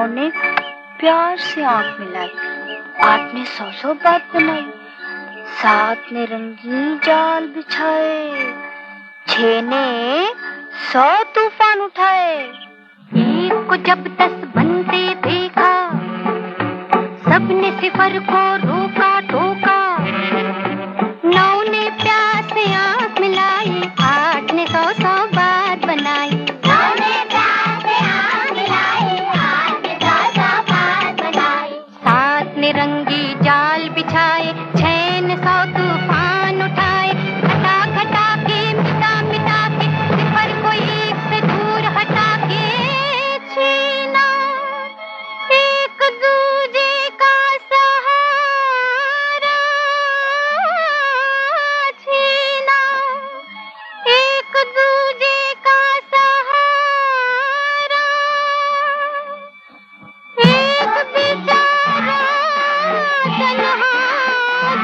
नौ ने प्यार से आंख मिलाई, 8 ने 100 बात बनाई, 7 ने रंगीन जाल बिछाए, 6 ने 100 तूफान उठाए। एक को जब 10 बनते देखा, सबने सिफर को रोका टोका। 9 ने प्यार से आंख मिलाई, 8 ने 100 बात बनाई। 9 ने प्यार से आंख मिलाई, 8 ने 100 बात बनाई। 7 ने रंगी जाल बिछाए, 6 ने 100 तूफान उठाए। खटा खटा के मिटा मिटा के सिफर को एक से दूर हटा के छीना एक दूजे का सहारा, छीना एक दूजे का सहारा। एक बेचारा तन्हा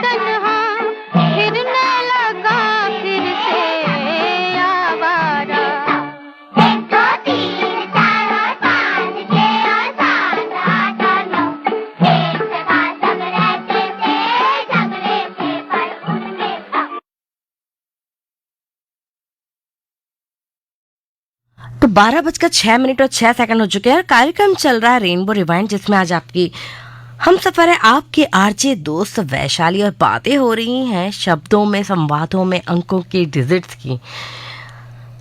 तन्हा फिरने लगा फिर से आवारा। 1 2 3 4 5 6 और 7 8 और 9, एक जगह सब रहते थे, झगड़े थे पर उनमें सब। तो 12:06 और 6 हो चुके हैं। कार्यक्रम चल रहा है रेनबो रिवाइंड, जिसमें आज आपकी हम सफर है आपके आरजे दोस्त वैशाली, और बातें हो रही हैं शब्दों में, संवादों में, अंकों की, डिजिट्स की।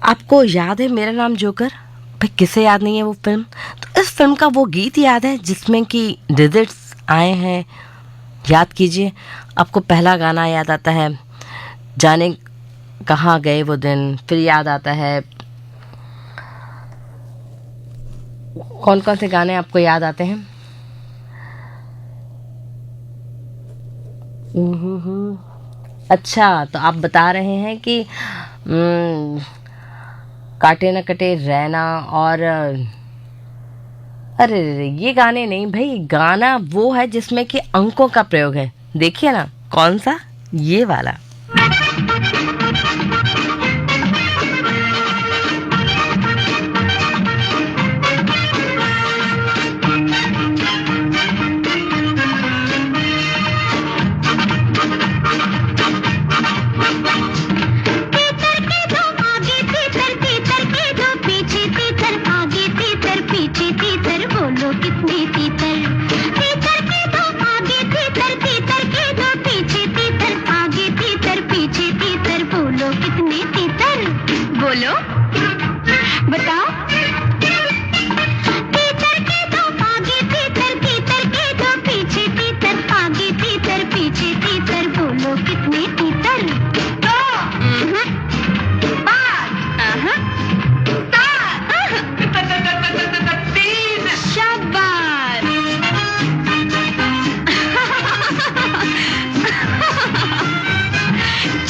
आपको याद है मेरा नाम जोकर? भाई किसे याद नहीं है वो फिल्म? तो इस फिल्म का वो गीत याद है जिसमें कि डिजिट्स आए हैं? याद कीजिए। आपको पहला गाना याद आता है जाने कहाँ गए वो दिन, फिर याद आता है कौन कौन से गाने आपको याद आते हैं? अच्छा, तो आप बता रहे हैं कि काटे न कटे रहना, और अरे ये गाने नहीं भाई, गाना वो है जिसमें कि अंकों का प्रयोग है। देखिए ना कौन सा, ये वाला। बोलो बताओ। तीतर के दो आगे तीतर, तीतर के दो पीछे तीतर, आगे तीतर पीछे तीतर, बोलो कितने तीतर? 2 5 7 3। शाबाश।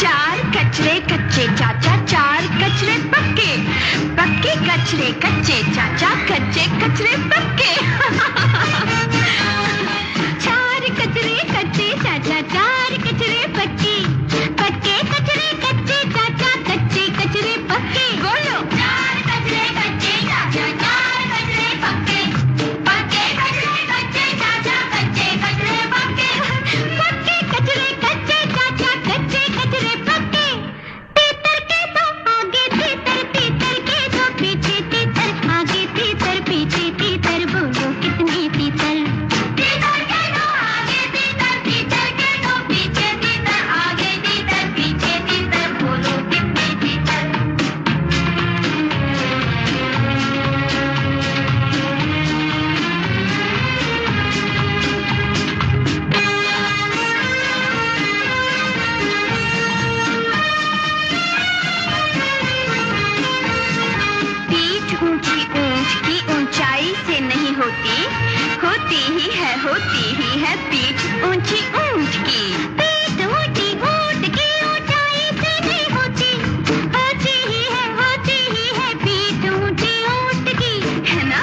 चार कचरे कच्चे चाचा, 4 कचरे पक्के, पक्के कचरे कच्चे चाचा, कच्चे कचरे पक्के। 4 कचरे कच्चे चाचा, 4 कचरे पक्के, पक्के कचरे कच्चे चाचा, कच्चे कचरे पक्के। बोलो 4 कचरे कच्चे चाचा, 4 कचरे पक्के, पक्के कचरे कच्चे चाचा, कच्चे कचरे पक्के, पक्के कचरे कच्चे चाचा, कच्चे कचरे पक्के। तीतर के दो आगे तीतर, तीतर के दो पीछे तीतर, आगे तीतर पीछे तीतर, बोलो कितने तीतर? तीतर के दो आगे तीतर, तीतर के दो पीछे तीतर, आगे तीतर पीछे तीतर, बोलो कितने तीतर? पीठ ऊंची ऊंट की ऊंचाई से नहीं होती, होती ही है पीठ ऊंची ऊंट की। पीठ ऊंची ऊंट की ऊंचाई से नहीं होती, होती ही है पीठ ऊंची ऊंट की, है ना?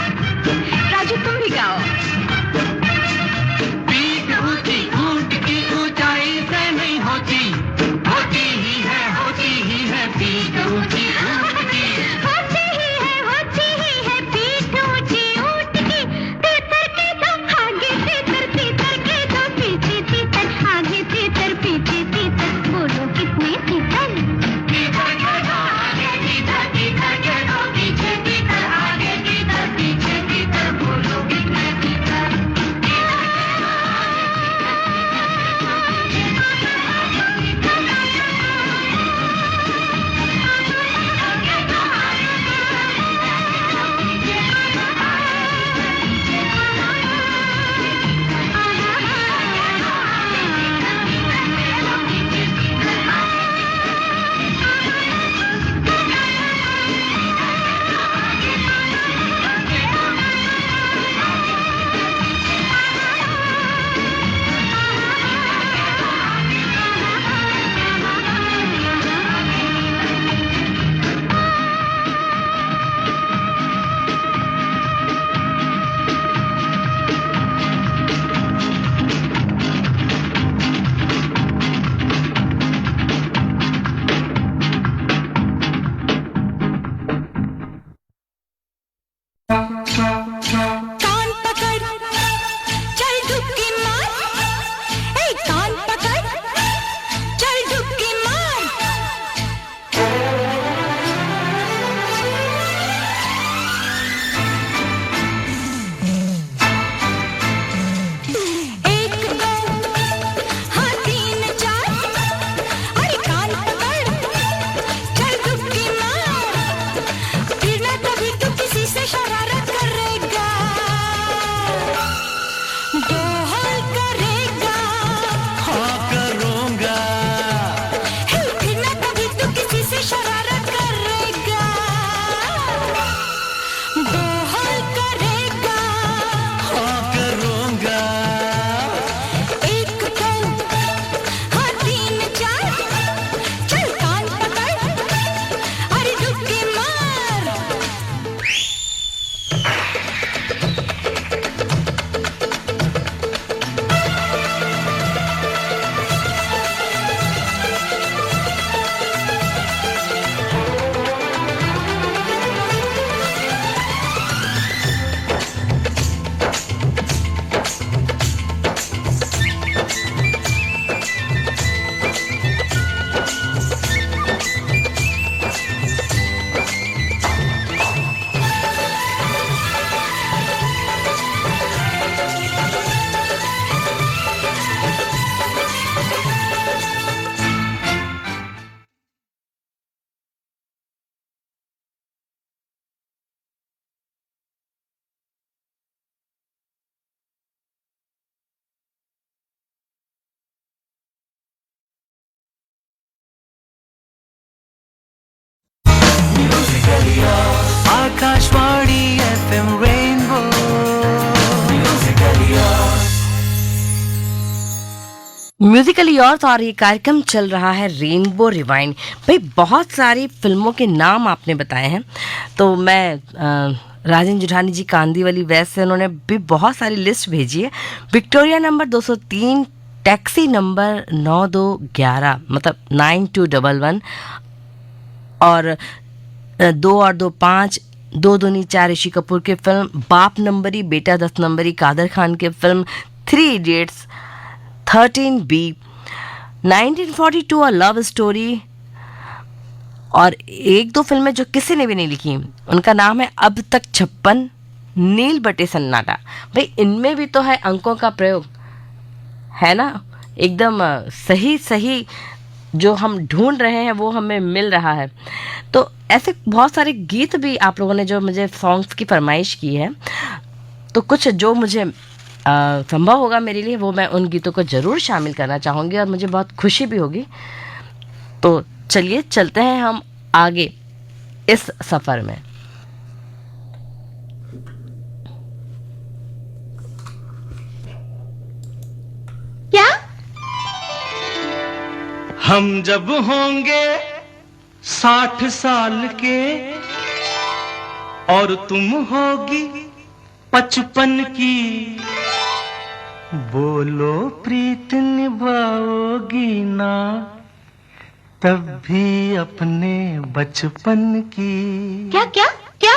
राजू तुम भी गाओ। पीठ ऊंची ऊंट की ऊंचाई से नहीं होती, होती ही है पीठ ऊंची ऊंट की। होती ही है पीठ ऊंची ऊंट की। तीतर म्यूजिकली और ये कार्यक्रम चल रहा है रेनबो रिवाइंड। भाई बहुत सारी फिल्मों के नाम आपने बताए हैं, तो मैं राजन जुठानी जी कांदी वाली वैस से उन्होंने भी बहुत सारी लिस्ट भेजी है। विक्टोरिया नंबर 203, टैक्सी नंबर 9211 मतलब 9211 और 2 और 2 5, 2 दूनी 4 ऋषि कपूर की फिल्म, बाप नंबरी बेटा 10 नंबरी कादर खान की film, 3 idiots, 13B, 1942 a love story और एक दो फिल्में जो किसी ने भी नहीं लिखी, उनका नाम है अब तक 56, नील बटे सन्नाटा। भाई इनमें भी तो है अंकों का प्रयोग, है ना, एकदम सही सही जो हम ढूंढ रहे हैं वो हमें मिल रहा है। तो ऐसे बहुत सारे गीत भी आप लोगों ने जो मुझे सॉन्ग्स की फरमाइश की है, तो कुछ जो मुझे संभव होगा मेरे लिए वो मैं उन गीतों को ज़रूर शामिल करना चाहूँगी और मुझे बहुत खुशी भी होगी। तो चलिए चलते हैं हम आगे इस सफ़र में। क्या? हम जब होंगे 60 साल के और तुम होगी 55 की, बोलो प्रीत निभाओगी ना तब भी अपने बचपन की। क्या क्या क्या?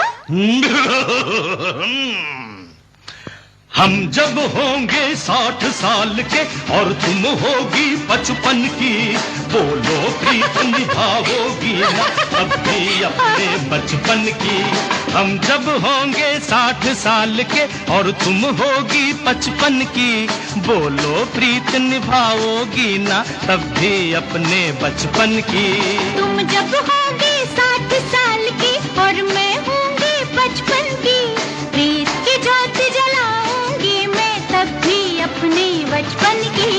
हम जब होंगे 60 साल के और तुम होगी 55 की, बोलो प्रीत निभाओगी ना तब भी अपने बचपन की। हम जब होंगे 60 साल के और तुम होगी 55 की, बोलो प्रीत निभाओगी ना तब भी अपने बचपन की। तुम जब होगे 60 साल की और मैं होंगी 55 की, प्रीत की ज्योत जलाऊंगी मैं तब भी अपने बचपन की।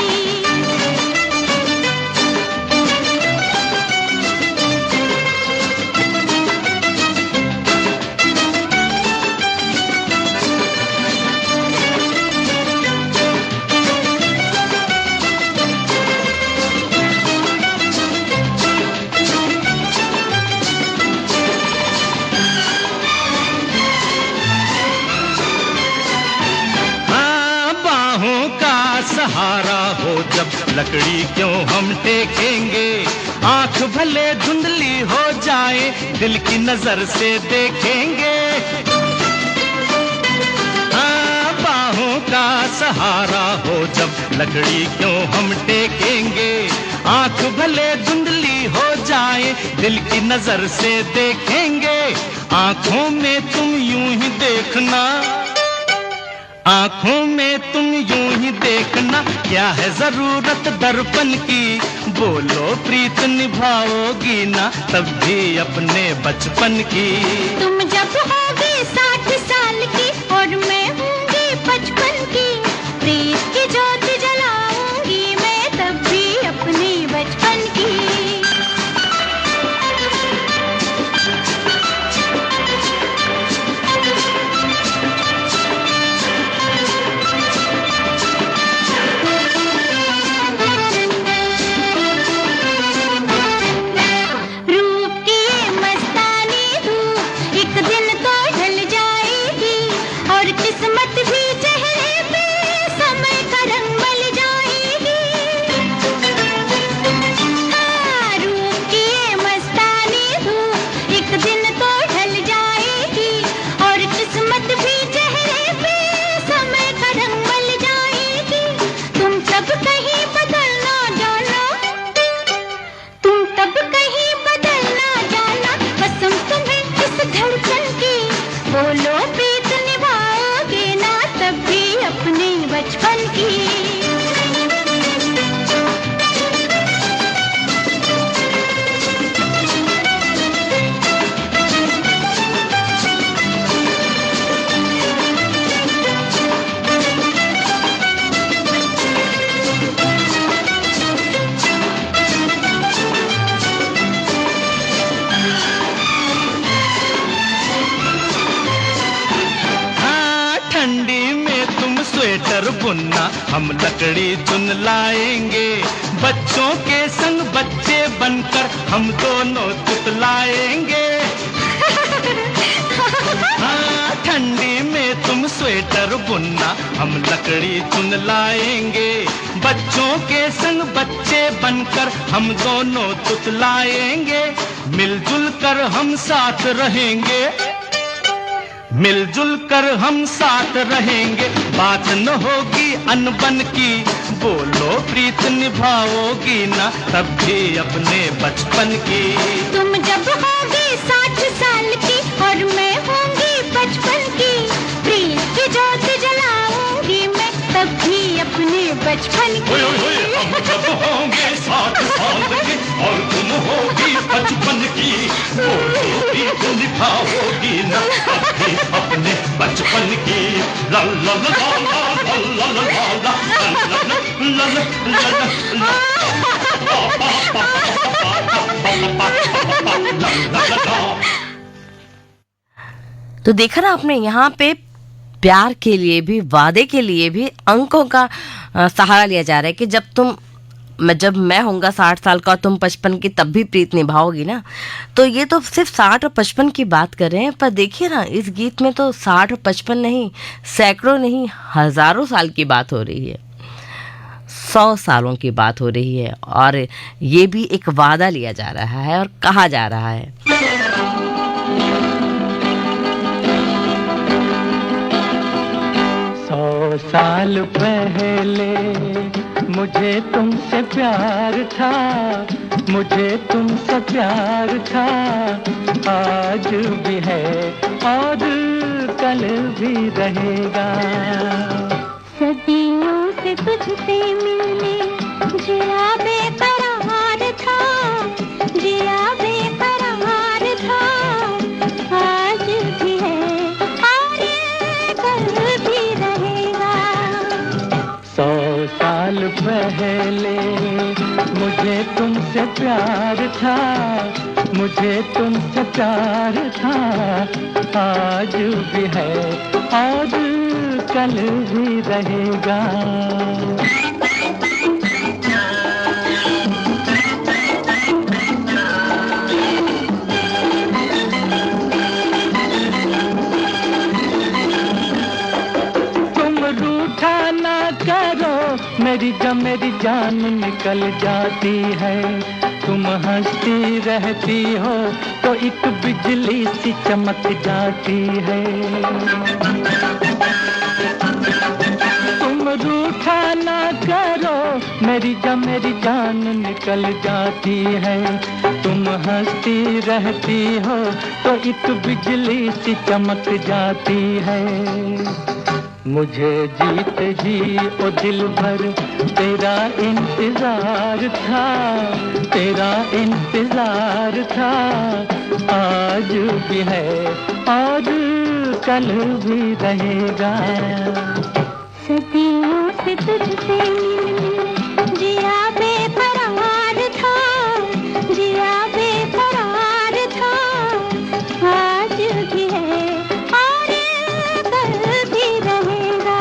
सहारा हो जब लकड़ी क्यों हम टेकेंगे, आंख भले धुंधली हो जाए दिल की नजर से देखेंगे। हाँ, बाहों का सहारा हो जब लकड़ी क्यों हम टेकेंगे, आंख भले धुंधली हो जाए दिल की नजर से देखेंगे। आंखों में तुम यूं ही देखना, आंखों में तुम यूं ही देखना, क्या है जरूरत दर्पण की, बोलो प्रीत निभाओगी ना तब भी अपने बचपन की। तुम जब होगी 60 साल की और मैं होंगी 55 की, प्रीत की ज्योत जलाऊंगी मैं तब भी अपने बचपन की। ठंडी में में तुम स्वेटर बुनना, हम लकड़ी चुन लाएंगे। बच्चों के संग बच्चे बनकर हम दोनों तुतलाएंगे। हाँ, ठंडी में तुम स्वेटर बुनना, हम लकड़ी चुन लाएंगे। बच्चों के संग बच्चे बनकर हम दोनों तुतलाएंगे। मिलजुल कर हम साथ रहेंगे, मिलजुल कर हम साथ रहेंगे। बात न होगी अनबन की, बोलो प्रीत निभाओगी ना तब भी अपने बचपन की। तुम जब होगी 60 साल की और मैं होंगी 55 की, प्रीत की जोत जलाऊंगी मैं तब भी अपने बचपन की। हम जब होंगे 60 साल के और तुम होगी 55 की, बोलो प्रीत निभाओगी ना तब भी अपने बचपन की। ला ला ला ला ला ला ला ला ला ला ला तो देखा ना आपने, यहाँ पे प्यार के लिए भी, वादे के लिए भी अंकों का सहारा लिया जा रहा है कि जब मैं होऊंगा 60 साल का और तुम 55 की तब भी प्रीत निभाओगी ना। तो ये तो सिर्फ 60 और 55 की बात कर रहे हैं, पर देखिए ना इस गीत में तो 60 और 55 नहीं, सैकड़ों नहीं, हजारों साल की बात हो रही है, 100 सालों की बात हो रही है। और ये भी एक वादा लिया जा रहा है और कहा जा रहा है। 100 साल पहले मुझे तुमसे प्यार था, मुझे तुमसे प्यार था। आज भी है और कल भी रहेगा। सदियों से तुझसे मिलने जिया बेकरार था, जिया बेकरार था। आज भी है और कल भी रहेगा। 100 साल पहले मुझे तुमसे प्यार था, मुझे तुमसे प्यार था। आज भी है और कल भी रहेगा। तुम रूठा ना करो, मेरी जान निकल जाती है। तुम हंसती रहती हो तो एक बिजली सी चमक जाती है। तुम रूठा ना करो, मेरी जान निकल जाती है। तुम हंसती रहती हो तो एक बिजली सी चमक जाती है। मुझे जीत जी ओ दिल भर तेरा इंतजार था, तेरा इंतजार था। आज भी है और कल भी रहेगा। सदियों से तुझसे मिलने जिया बेकरार था, जिया बेकरार था। आज भी है और कल भी रहेगा।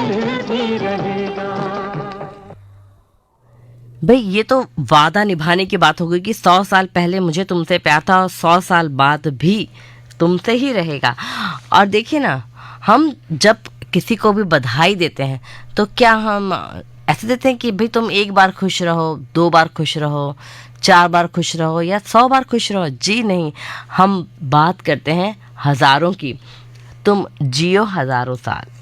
फिर भी रहेगा। भाई ये तो वादा निभाने की बात हो गई कि 100 साल पहले मुझे तुमसे प्यार था और 100 साल बाद भी तुमसे ही रहेगा। और देखिए ना, हम जब किसी को भी बधाई देते हैं तो क्या हम ऐसे देते हैं कि भाई तुम एक बार खुश रहो, 2 बार खुश रहो, 4 बार खुश रहो या 100 बार खुश रहो? जी नहीं, हम बात करते हैं हजारों की। तुम जियो हजारों साल।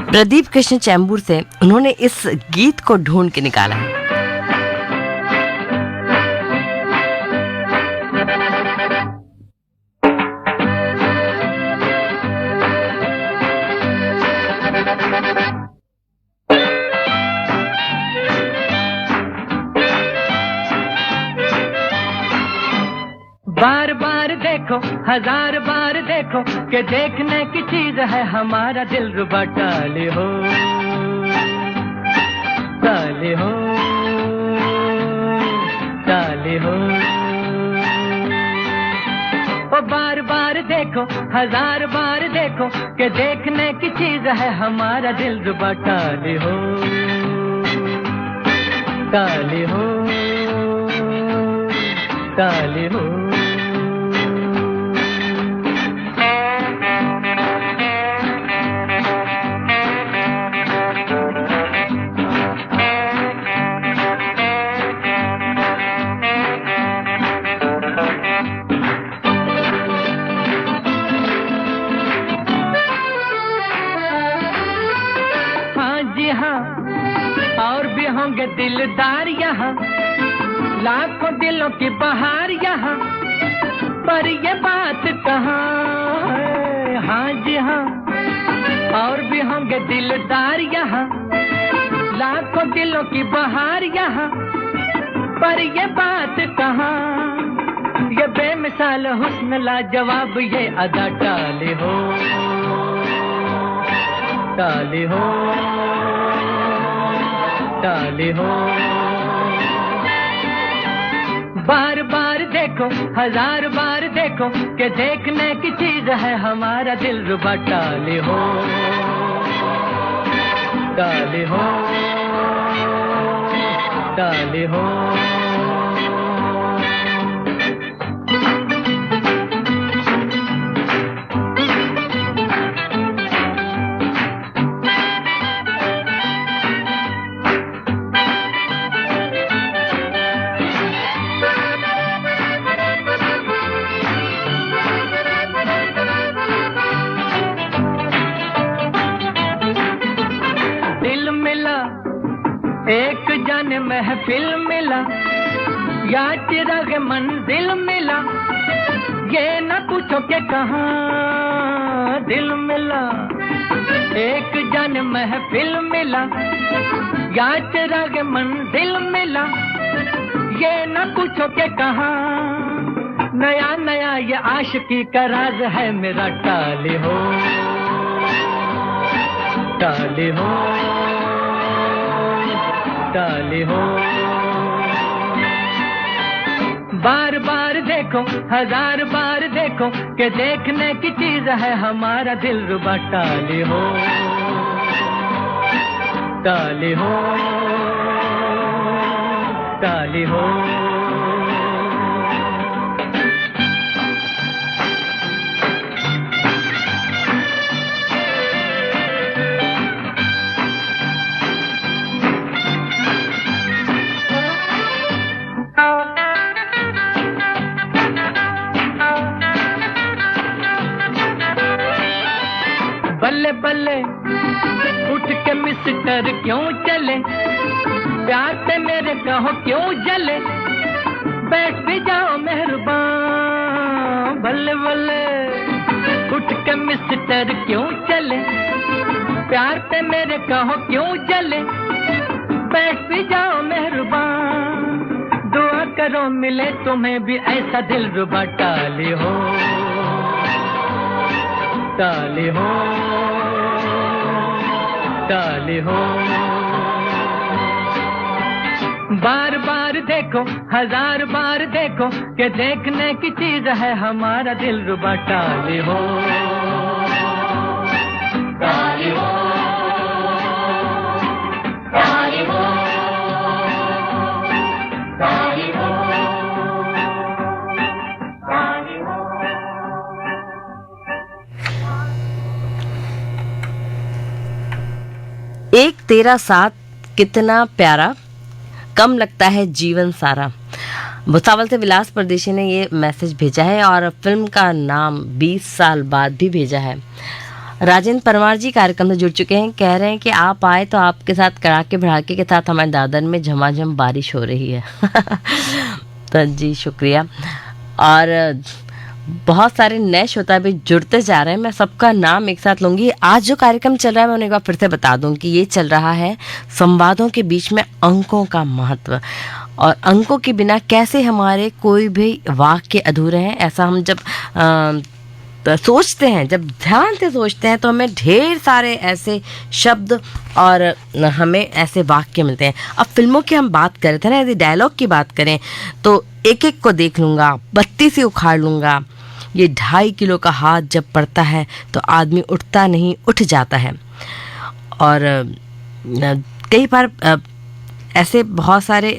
प्रदीप कृष्ण चैम्बूर से उन्होंने इस गीत को ढूंढ के निकाला है। बार बार देखो, हजार बार देखो कि देखने की चीज है हमारा दिल रुबा। टाले हो, टाले हो, टाले हो। ओ बार बार देखो, हजार बार देखो कि देखने की चीज है हमारा दिल रुबा। टाले हो, टाले हो, टाले हो। होंगे दिलदार यहाँ, लाखों दिलों की बहार यहाँ, पर ये बात कहाँ है? हाँ जी हाँ, और भी होंगे दिलदार यहाँ, लाखों दिलों की बहार यहाँ, पर ये बात कहाँ? ये बेमिसाल हुस्न लाजवाब ये अदा टाली हो, टाली हो, टाली हो। बार बार देखो, हजार बार देखो, कि देखने की चीज है हमारा दिल रुबा। टाली हो, टाली हो, टाली हो। एक जाने महफिल मिला, या चिराग मंजिल मिला, ये न पूछो के कहाँ दिल मिला। एक जाने महफिल मिला, या चिराग मंजिल मिला, ये न पूछो के कहाँ। नया नया ये आशिकी का राज है मेरा। टाली हो, टाली हो, टाली हो। बार बार देखो, हजार बार देखो, कि देखने की चीज है हमारा दिल रुबा। टाली हो, टाली हो, टाली हो। बल्ले बल्ले उठ के मिस्टर क्यों चले, प्यार से मेरे कहो क्यों जले, बैठ भी जाओ मेहरबान। बल्ले बल्ले उठ के मिस्टर क्यों चले, प्यार से मेरे कहो क्यों जले, बैठ भी जाओ मेहरबान। दुआ करो मिले तुम्हें भी ऐसा दिल रुबा। टाली हो, टाली हो, टाली हो। बार बार देखो, हजार बार देखो, कि देखने की चीज है हमारा दिल रुबा। टाली हो, टाली हो, टाली हो, टाली हो, टाली हो। एक तेरा साथ कितना प्यारा, कम लगता है जीवन सारा। भुसावल से विलास परदेशी ने ये मैसेज भेजा है और फिल्म का नाम 20 साल बाद भी भेजा है। राजेंद्र परमार जी कार्यक्रम से जुड़ चुके हैं, कह रहे हैं कि आप आए तो आपके साथ कड़ाके भड़ाके के साथ हमारे दादर में झमाझम बारिश हो रही है। तो जी शुक्रिया। और बहुत सारे नए श्रोता भी जुड़ते जा रहे हैं, मैं सबका नाम एक साथ लूँगी। आज जो कार्यक्रम चल रहा है मैं उन्हें एक बार फिर से बता दूं कि ये चल रहा है संवादों के बीच में अंकों का महत्व, और अंकों के बिना कैसे हमारे कोई भी वाक्य अधूरे हैं। ऐसा हम जब सोचते हैं, जब ध्यान से सोचते हैं, तो हमें ढेर सारे ऐसे शब्द और हमें ऐसे वाक्य मिलते हैं। अब फिल्मों की हम बात कर रहे थे ना, यदि डायलॉग की बात करें तो एक एक को देख लूँगा, बत्ती से उखाड़ लूँगा। ये 2.5 किलो का हाथ जब पड़ता है तो आदमी उठता नहीं, उठ जाता है। और कई बार ऐसे बहुत सारे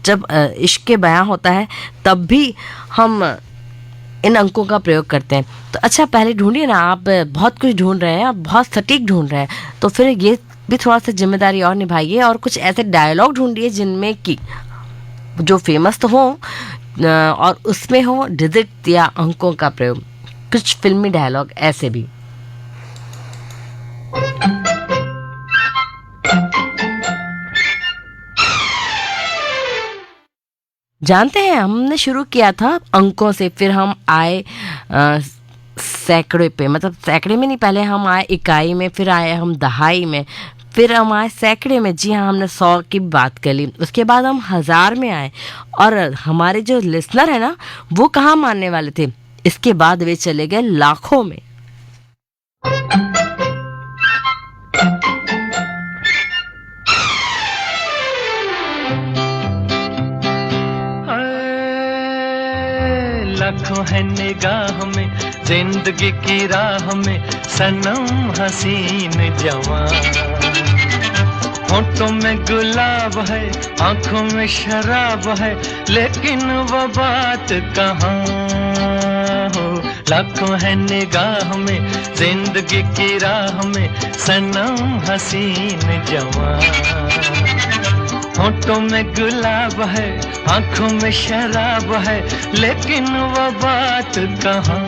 जब इश्क के बयां होता है तब भी हम इन अंकों का प्रयोग करते हैं। तो अच्छा पहले ढूंढिए ना, आप बहुत कुछ ढूंढ रहे हैं, आप बहुत सटीक ढूंढ रहे हैं, तो फिर ये भी थोड़ा सा जिम्मेदारी और निभाइए और कुछ ऐसे डायलॉग ढूंढिए जिनमें कि जो फेमस तो हो और उसमें हो डिजिट या अंकों का प्रयोग। कुछ फिल्मी डायलॉग ऐसे भी। जानते हैं, हमने शुरू किया था अंकों से, फिर हम आए सैकड़े पे, मतलब सैकड़े में नहीं, पहले हम आए इकाई में, फिर आए हम दहाई में, फिर हम आए सैकड़े में। जी हाँ, हमने 100 की बात कर ली, उसके बाद हम 1000 में आए, और हमारे जो लिसनर है ना, वो कहाँ मानने वाले थे, इसके बाद वे चले गए लाखों में। लाखों है निगाह में, जिंदगी की राह में, सनम हसीन जवान। होठों में गुलाब है, आंखों में शराब है, लेकिन वो बात कहाँ हो। लाखों है निगाह में, जिंदगी की राह में, सनम हसीन जवान। होठों में गुलाब है, आंखों में शराब है, लेकिन वो बात कहाँ।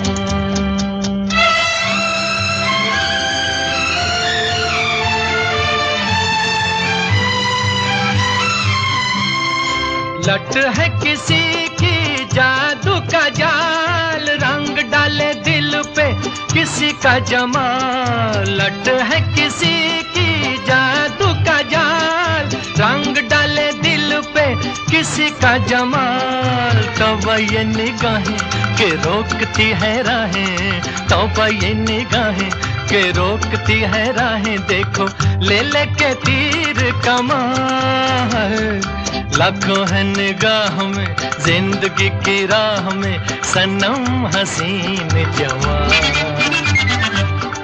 लट है किसी की जादू का जाल, रंग डाले दिल पे किसी का जमाल। लट है किसी की जादू का जाल, रंग डाले दिल पे किसी का जमाल। तौबा ये निगाहें के रोकती है राहें, तौबा ये निगाहें के रोकती है राहें, देखो ले लेके तीर कमान। लाखों है निगाह में, जिंदगी की राह में, सनम हसीन जवान।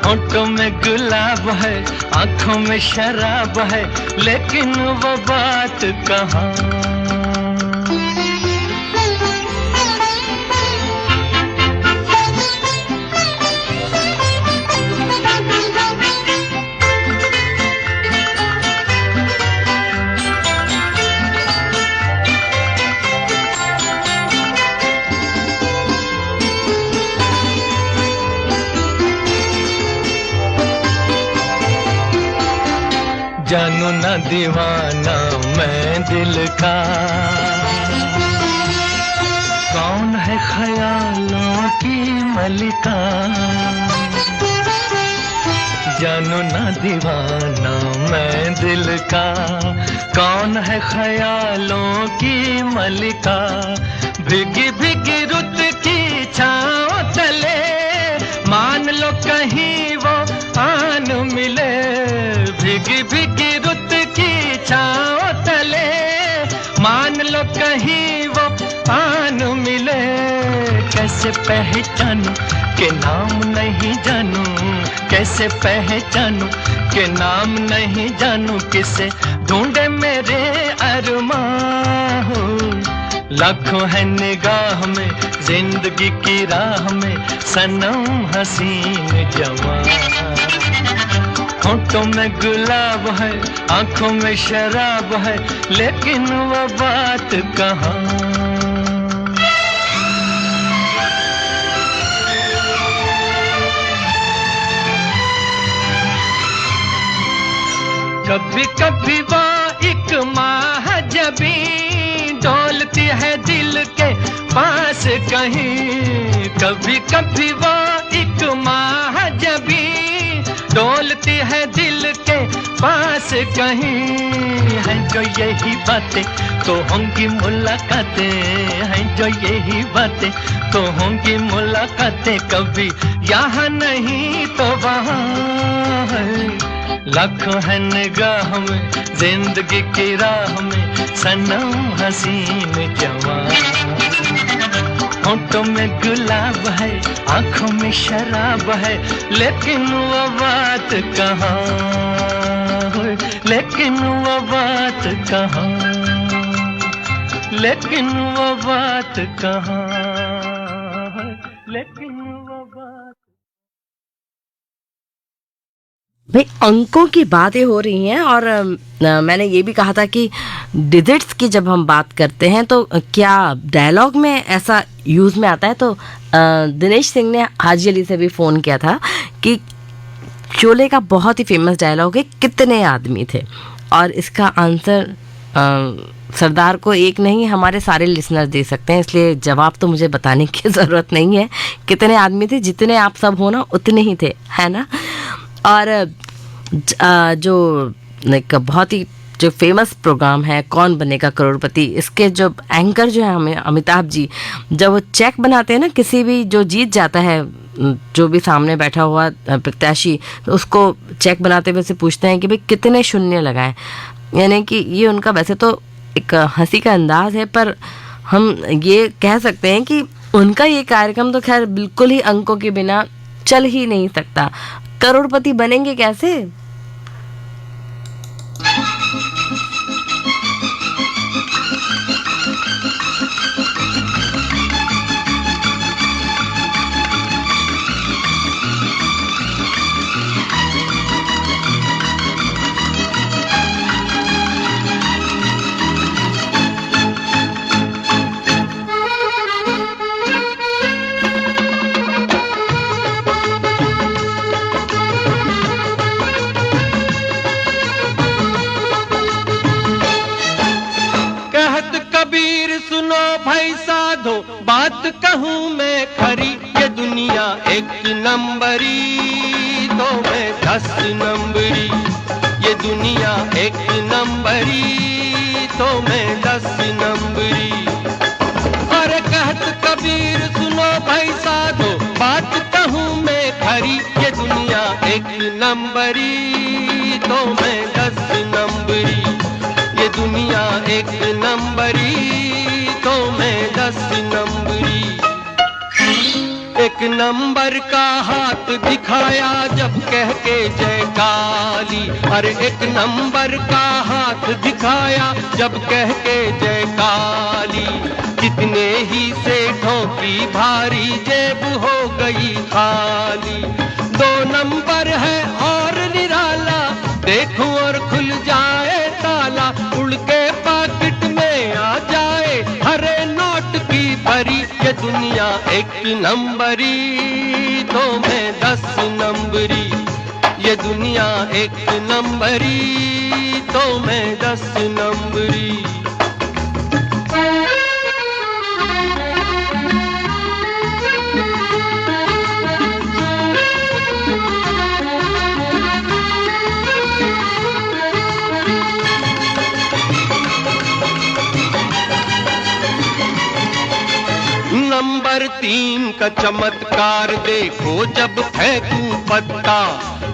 होठों में गुलाब है, आंखों में शराब है, लेकिन वो बात कहाँ। जानू ना दीवाना मैं दिल का, कौन है ख्यालों की मलिका। जानू ना दीवाना मैं दिल का, कौन है ख्यालों की मलिका। भीगी भीगी रुत की छाँव तले, मान लो कहीं वो आन मिले। भीगी भीगी रुत की छाँव तले, मान लो कहीं वो आन मिले। कैसे पहचानूं के नाम नहीं जानूं, कैसे पहचानूं के नाम नहीं जानूं, किसे ढूंढे मेरे अरमान हो। लाखों है निगाह में, जिंदगी की राह में, सनम हसीन जवान। होठों में गुलाब है, आंखों में शराब है, लेकिन वो बात कहाँ। कभी कभी वो एक महाजबी डोलती है दिल के पास कहीं। कभी कभी वो एक महाजबी डोलती है दिल के पास कहीं। है जो यही बातें तो होंगी मुलाकातें, हैं जो यही बातें तो होंगी मुलाकातें। कभी यहाँ नहीं तो वहाँ है। लाखों है निगाह में, जिंदगी की राह में, सनम हसीन जवान। होठों में गुलाब है, आंखों में शराब है, लेकिन वो बात कहाँ, लेकिन वो बात कहाँ, लेकिन वो बात कहाँ, लेकिन वो बात। भाई अंकों की बातें हो रही हैं, और मैंने ये भी कहा था कि डिजिट्स की जब हम बात करते हैं तो क्या डायलॉग में ऐसा यूज़ में आता है। तो दिनेश सिंह ने हाजी अली से भी फ़ोन किया था कि शोले का बहुत ही फेमस डायलॉग है कितने आदमी थे, और इसका आंसर सरदार को एक नहीं हमारे सारे लिसनर दे सकते हैं, इसलिए जवाब तो मुझे बताने की ज़रूरत नहीं है। कितने आदमी थे, जितने आप सब हो ना उतने ही थे, है ना। और जो एक बहुत ही जो फेमस प्रोग्राम है कौन बनेगा करोड़पति, इसके जो एंकर जो है हमें अमिताभ जी, जब वो चेक बनाते हैं ना किसी भी जो जीत जाता है, जो भी सामने बैठा हुआ प्रत्याशी, तो उसको चेक बनाते हुए से पूछते हैं कि भाई कितने शून्य लगाएं। यानी कि ये उनका वैसे तो एक हंसी का अंदाज है, पर हम ये कह सकते हैं कि उनका ये कार्यक्रम तो खैर बिल्कुल ही अंकों के बिना चल ही नहीं सकता। करोड़पति बनेंगे कैसे? बात कहूँ मैं खरी, ये दुनिया एक नंबरी तो मैं 10 नंबरी, ये दुनिया एक नंबरी तो मैं 10 नंबरी। अरे कहत कबीर सुनो भाई साधो, बात कहूँ मैं खरी, ये दुनिया एक नंबरी तो मैं 10 नंबरी, ये दुनिया एक नंबरी तो मैं 10 नंबरी। एक नंबर का हाथ दिखाया जब कह के जय काली, अरे एक नंबर का हाथ दिखाया जब कह के जय काली। कितने ही सेठों की भारी जेब हो गई खाली। 2 नंबर है और निराला, देखूं और खुल जाए ताला, उड़ के पाकिट में आ जाए हरे नोट की भरी। ये दुनिया एक नंबरी तो मैं 10 नंबरी, ये दुनिया एक नंबरी तो मैं 10 नंबरी। नंबर 3 का चमत्कार देखो जब फेंकूं पत्ता,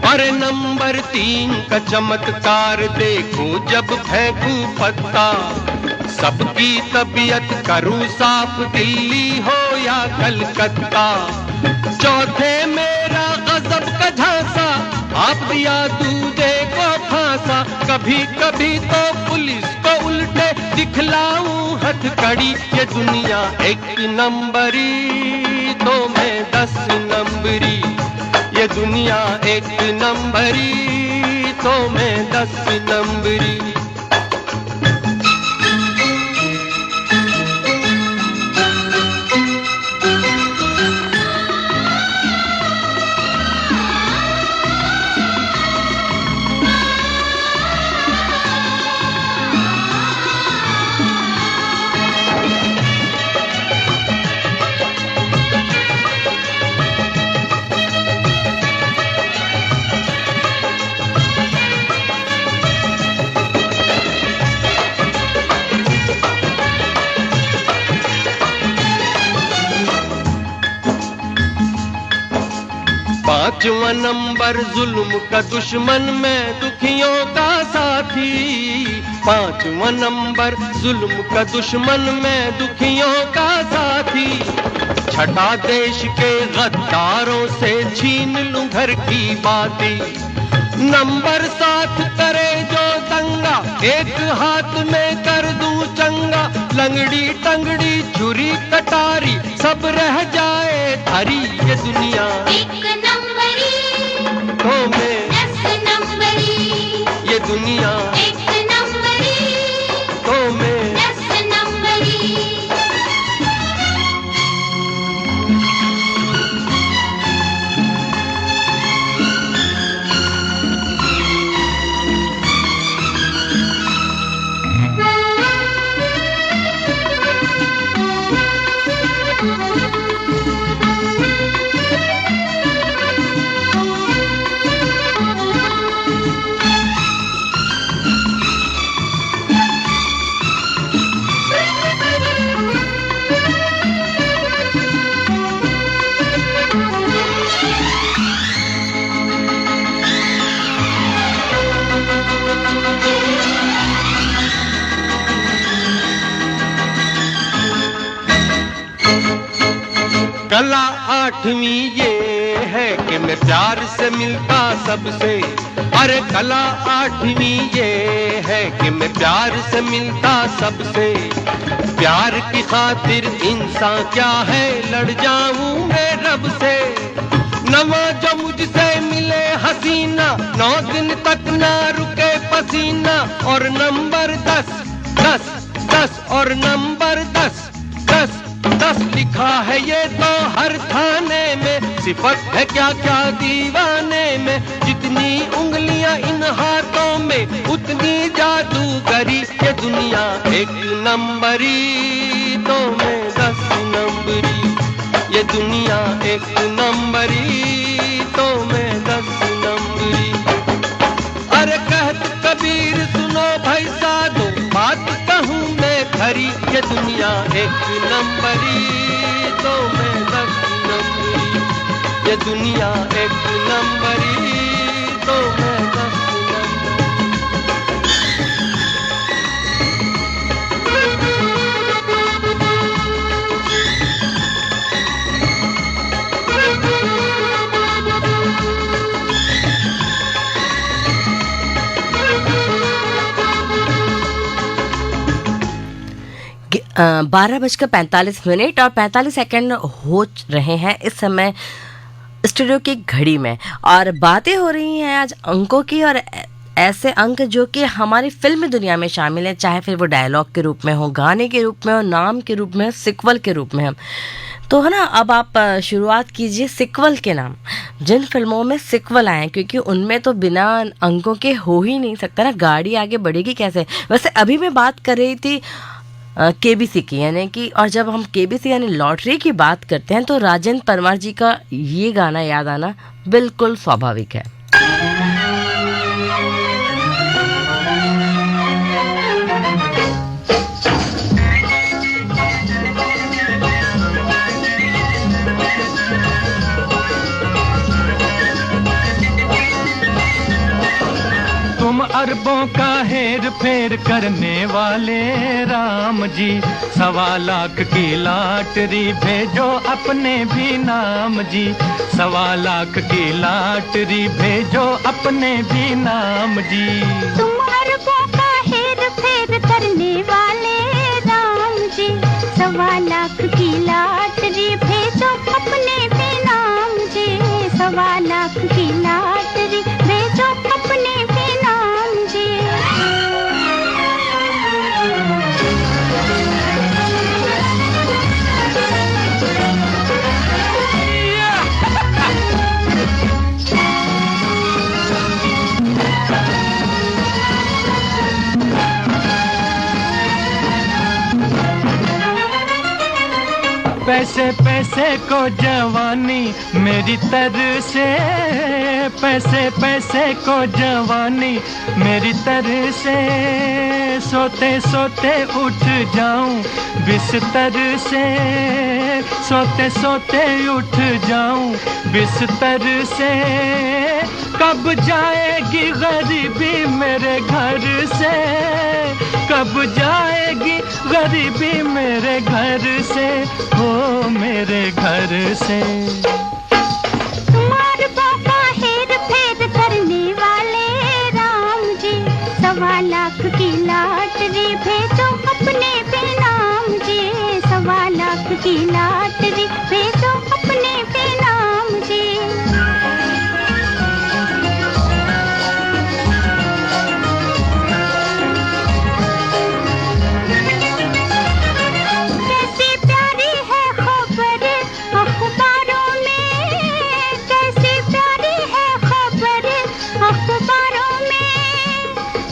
अरे नंबर 3 का चमत्कार देखो जब फेंकूं पत्ता। सबकी तबीयत करूं साफ, दिल्ली हो या कलकत्ता। चौथे मेरा गजब का झांसा, आप दिया दूधे को फांसा। कभी कभी तो पुलिस को उल्टे दिखलाऊं हथकड़ी। ये दुनिया एक नंबरी तो मैं 10 नंबरी, ये दुनिया एक नंबरी तो मैं 10 नंबरी। पांचवा नंबर जुल्म का दुश्मन, मैं दुखियों का साथी। पांचवा नंबर जुल्म का दुश्मन, मैं दुखियों का साथी। छठा देश के गद्दारों से छीन लूं घर की बाती। नंबर 7 करे जो दंगा, एक हाथ में कर दूं चंगा। लंगड़ी टंगड़ी छुरी कटारी सब रह जाए धरी। ये दुनिया तो मैं 10 नंबरी, ये दुनिया एक नंबरी तो मैं 10 नंबरी। कला आठवीं ये है कि मैं प्यार से मिलता सबसे। अरे कला आठवीं ये है कि मैं प्यार से मिलता सबसे। प्यार की खातिर इंसान क्या है, लड़ जाऊं मैं रब से। नवा जो मुझसे मिले हसीना, 9 दिन तक ना रुके पसीना। और नंबर 10 10 10 और नंबर 10 10 10 लिखा है ये तो हर थाने में। सिफत है क्या क्या दीवाने में। जितनी उंगलियां इन हाथों में उतनी जादूगरी। ये दुनिया एक नंबरी तो मैं 10 नंबरी। ये दुनिया एक नंबरी तो मैं 10 नंबरी। अरे कहत कबीर सुनो भाई साधो, बात कहूँ मैं खरी। ये दुनिया एक नंबरी तो मैं 10 नंबरी। ये दुनिया एक नंबरी तो मैं 10 नंबरी। 12:45 और 45 सेकंड हो रहे हैं इस समय स्टूडियो की घड़ी में। और बातें हो रही हैं आज अंकों की, और ऐसे अंक जो कि हमारी फिल्म दुनिया में शामिल है, चाहे फिर वो डायलॉग के रूप में हो, गाने के रूप में हो, नाम के रूप में हो, सिक्वल के रूप में हो। तो है ना, अब आप शुरुआत कीजिए सिक्वल के नाम। जिन फिल्मों में सिक्वल आए, क्योंकि उनमें तो बिना अंकों के हो ही नहीं सकता ना, गाड़ी आगे बढ़ेगी कैसे। वैसे अभी मैं बात कर रही थी केबीसी की, यानी कि, और जब हम केबीसी यानी लॉटरी की बात करते हैं तो राजेंद्र परमार जी का ये गाना याद आना बिल्कुल स्वाभाविक है। तुम अरबों का हेर फेर करने वाले राम जी, 1.25 लाख की लॉटरी भेजो अपने भी नाम जी। 1.25 लाख की लॉटरी भेजो अपने भी नाम जी। तुम अरबों का हेर फेर करने वाले राम जी, 1.25 लाख की लॉटरी भेजो अपने भी नाम जी। 1.25 लाख की लॉटरी भेजो अपने भी नाम जी। पैसे पैसे को जवानी मेरी तरह से, पैसे पैसे को जवानी मेरी तरह से। सोते सोते उठ जाऊं बिस्तर से, सोते सोते उठ जाऊं बिस्तर से। कब जाएगी गरीबी मेरे घर से, कब जाएगी गरीबी मेरे घर से, हो मेरे घर से। तुम्हारे पापा हेर फेर करने वाले राम जी, 1.25 लाख की लॉटरी भेजो अपने भी नाम जी। 1.25 लाख की लॉटरी भेजो अपने भी नाम जी।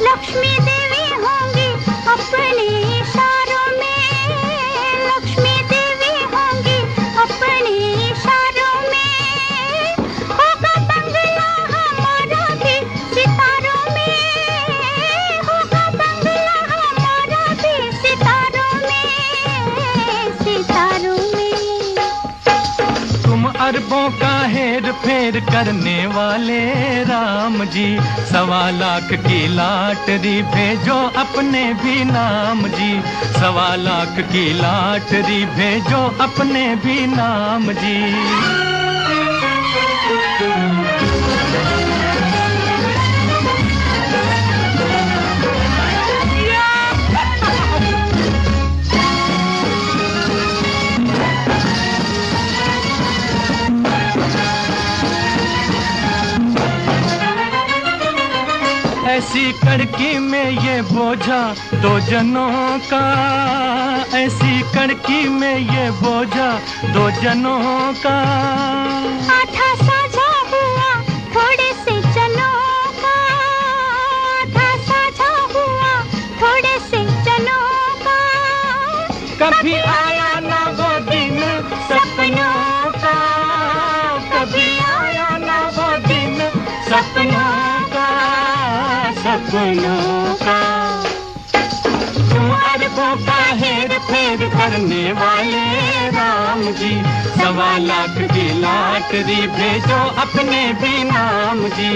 लक्ष्मी देवी होंगी अपने इशारों में, लक्ष्मी देवी होंगी अपने इशारों में। होगा बंगला हमारा भी सितारों में, होगा बंगला हमारा भी सितारों में, सितारों में। तुम अरबों का है हेर फेर करने वाले राम जी, 1.25 लाख की लॉटरी भेजो अपने भी नाम जी, 1.25 लाख की लॉटरी भेजो अपने भी नाम जी। ऐसी कड़की में ये बोझा 2 जनों का, ऐसी कड़की में ये बोझा 2 जनों का। आधा साझा हुआ थोड़े से जनों का, आधा साझा हुआ थोड़े से जनों का। कभी आया ना वो दिन सपनों का, कभी आया ना वो दिन सपनों का, सपनों का। तुम अरबों का हेर फेर करने वाले राम जी, 1.25 लाख की लॉटरी भेजो अपने भी नाम जी,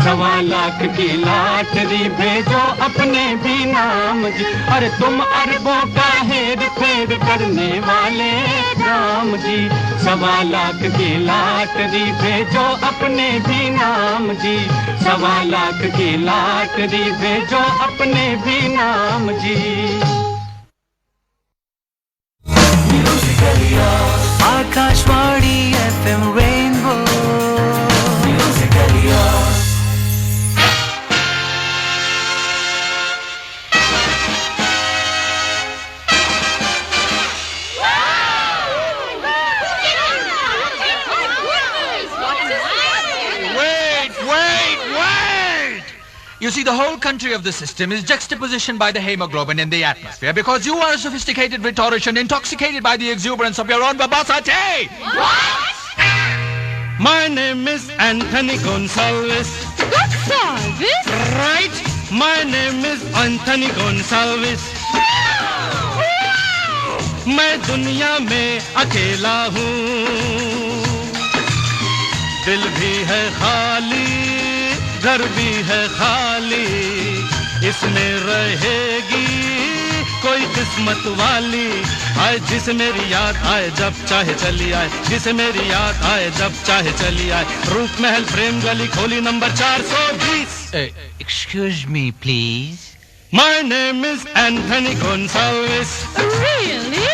1.25 लाख की लॉटरी भेजो अपने भी नाम जी। अरे तुम अरबों का हेर फेर करने वाले राम जी, 1.25 लाख की लॉटरी भेजो अपने भी नाम जी, 1.25 लाख की लॉटरी भेजो अपने भी नाम जी। Akashvani FM rainbow musically yours. You see, the whole country of the system is juxtapositioned by the hemoglobin in the atmosphere because you are a sophisticated rhetorician intoxicated by the exuberance of your own verbosity. What? My name is Anthony Gonsalves. Gonsalves? Right? My name is Anthony Gonsalves. मैं दुनिया में अकेला हूँ, दिल भी है खाली, घर भी है खाली, इसमें रहेगी कोई किस्मत वाली। आए जिसे मेरी याद आए जब चाहे चली आए, जिसे मेरी याद आए जब चाहे चली आए। रूप महल प्रेम गली खोली number 420। Excuse me, please. My name is Anthony Gonsalves. Really?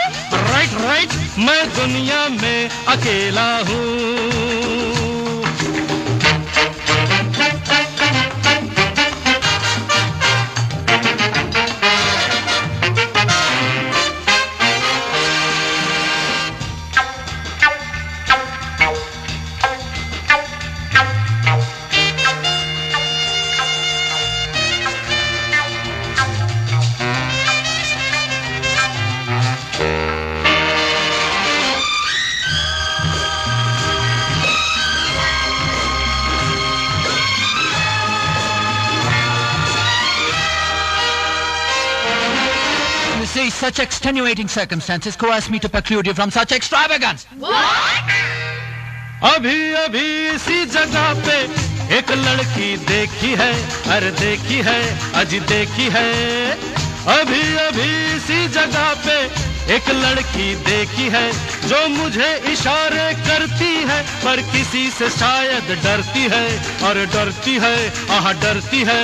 Right, right. मैं दुनिया में अकेला हूँ। See, such extenuating circumstances coerce me to preclude you from such extravagance. What? अभी अभी इसी जगह पे एक लड़की देखी है, अरे देखी है, अजी देखी है। अभी अभी इसी जगह पे एक लड़की देखी है, जो मुझे इशारे करती है, पर किसी से शायद डरती है, और डरती है, आह डरती है।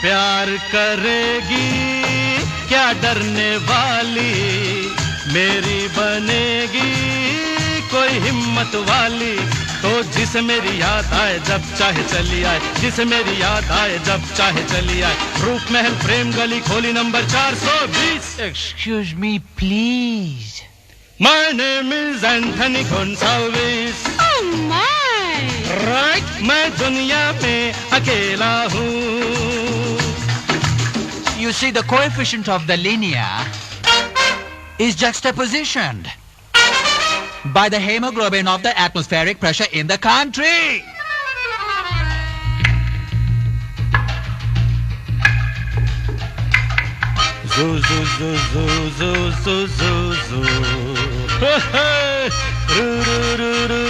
प्यार करेगी क्या डरने वाली, मेरी बनेगी कोई हिम्मत वाली। तो जिसे मेरी याद आए जब चाहे चली आए, जिसे मेरी याद आए जब चाहे चली आए। रूप महल प्रेम गली खोली number 420। Excuse me, please. My name is Anthony Gonsalves. Oh my! Right, मैं दुनिया में अकेला हूँ। You see, the coefficient of the linear is juxtapositioned by the hemoglobin of the atmospheric pressure in the country. Zoo, zoo, zoo, zoo, zoo, zoo, zoo, zoo. Hey, hey. Roo, roo, roo, roo.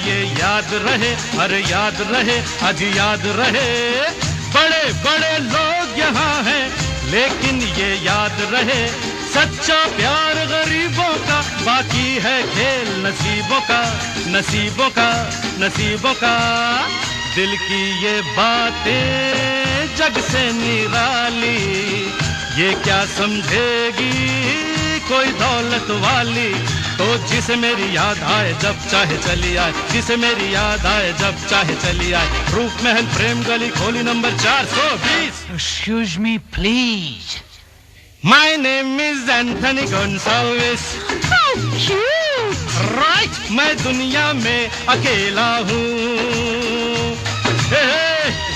ये याद रहे, अरे याद रहे, आज याद रहे। बड़े बड़े लोग यहाँ हैं, लेकिन ये याद रहे, सच्चा प्यार गरीबों का, बाकी है खेल नसीबों का, नसीबों का, नसीबों का। दिल की ये बातें जग से निराली, ये क्या समझेगी कोई दौलत वाली। तो जिसे मेरी याद आए जब चाहे चली आए, जिसे मेरी याद आए जब चाहे चली आए। रूप महल प्रेम गली खोली number 420। Excuse me, please. My name is Anthony Gonsalves. Right, मैं दुनिया में अकेला हूँ।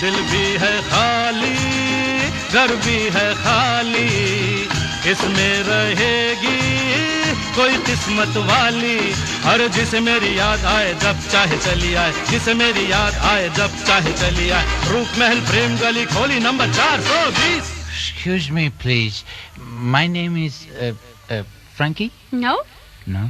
दिल भी है खाली, घर भी है खाली, इसमें रहेगी कोई किस्मत वाली। हर जिसे मेरी याद आए जब चाहे चली आए, जिसे मेरी याद आए जब चाहे चली आए। रूप महल प्रेम गली खोली number 420। Excuse me, please. My name is Frankie. No? No.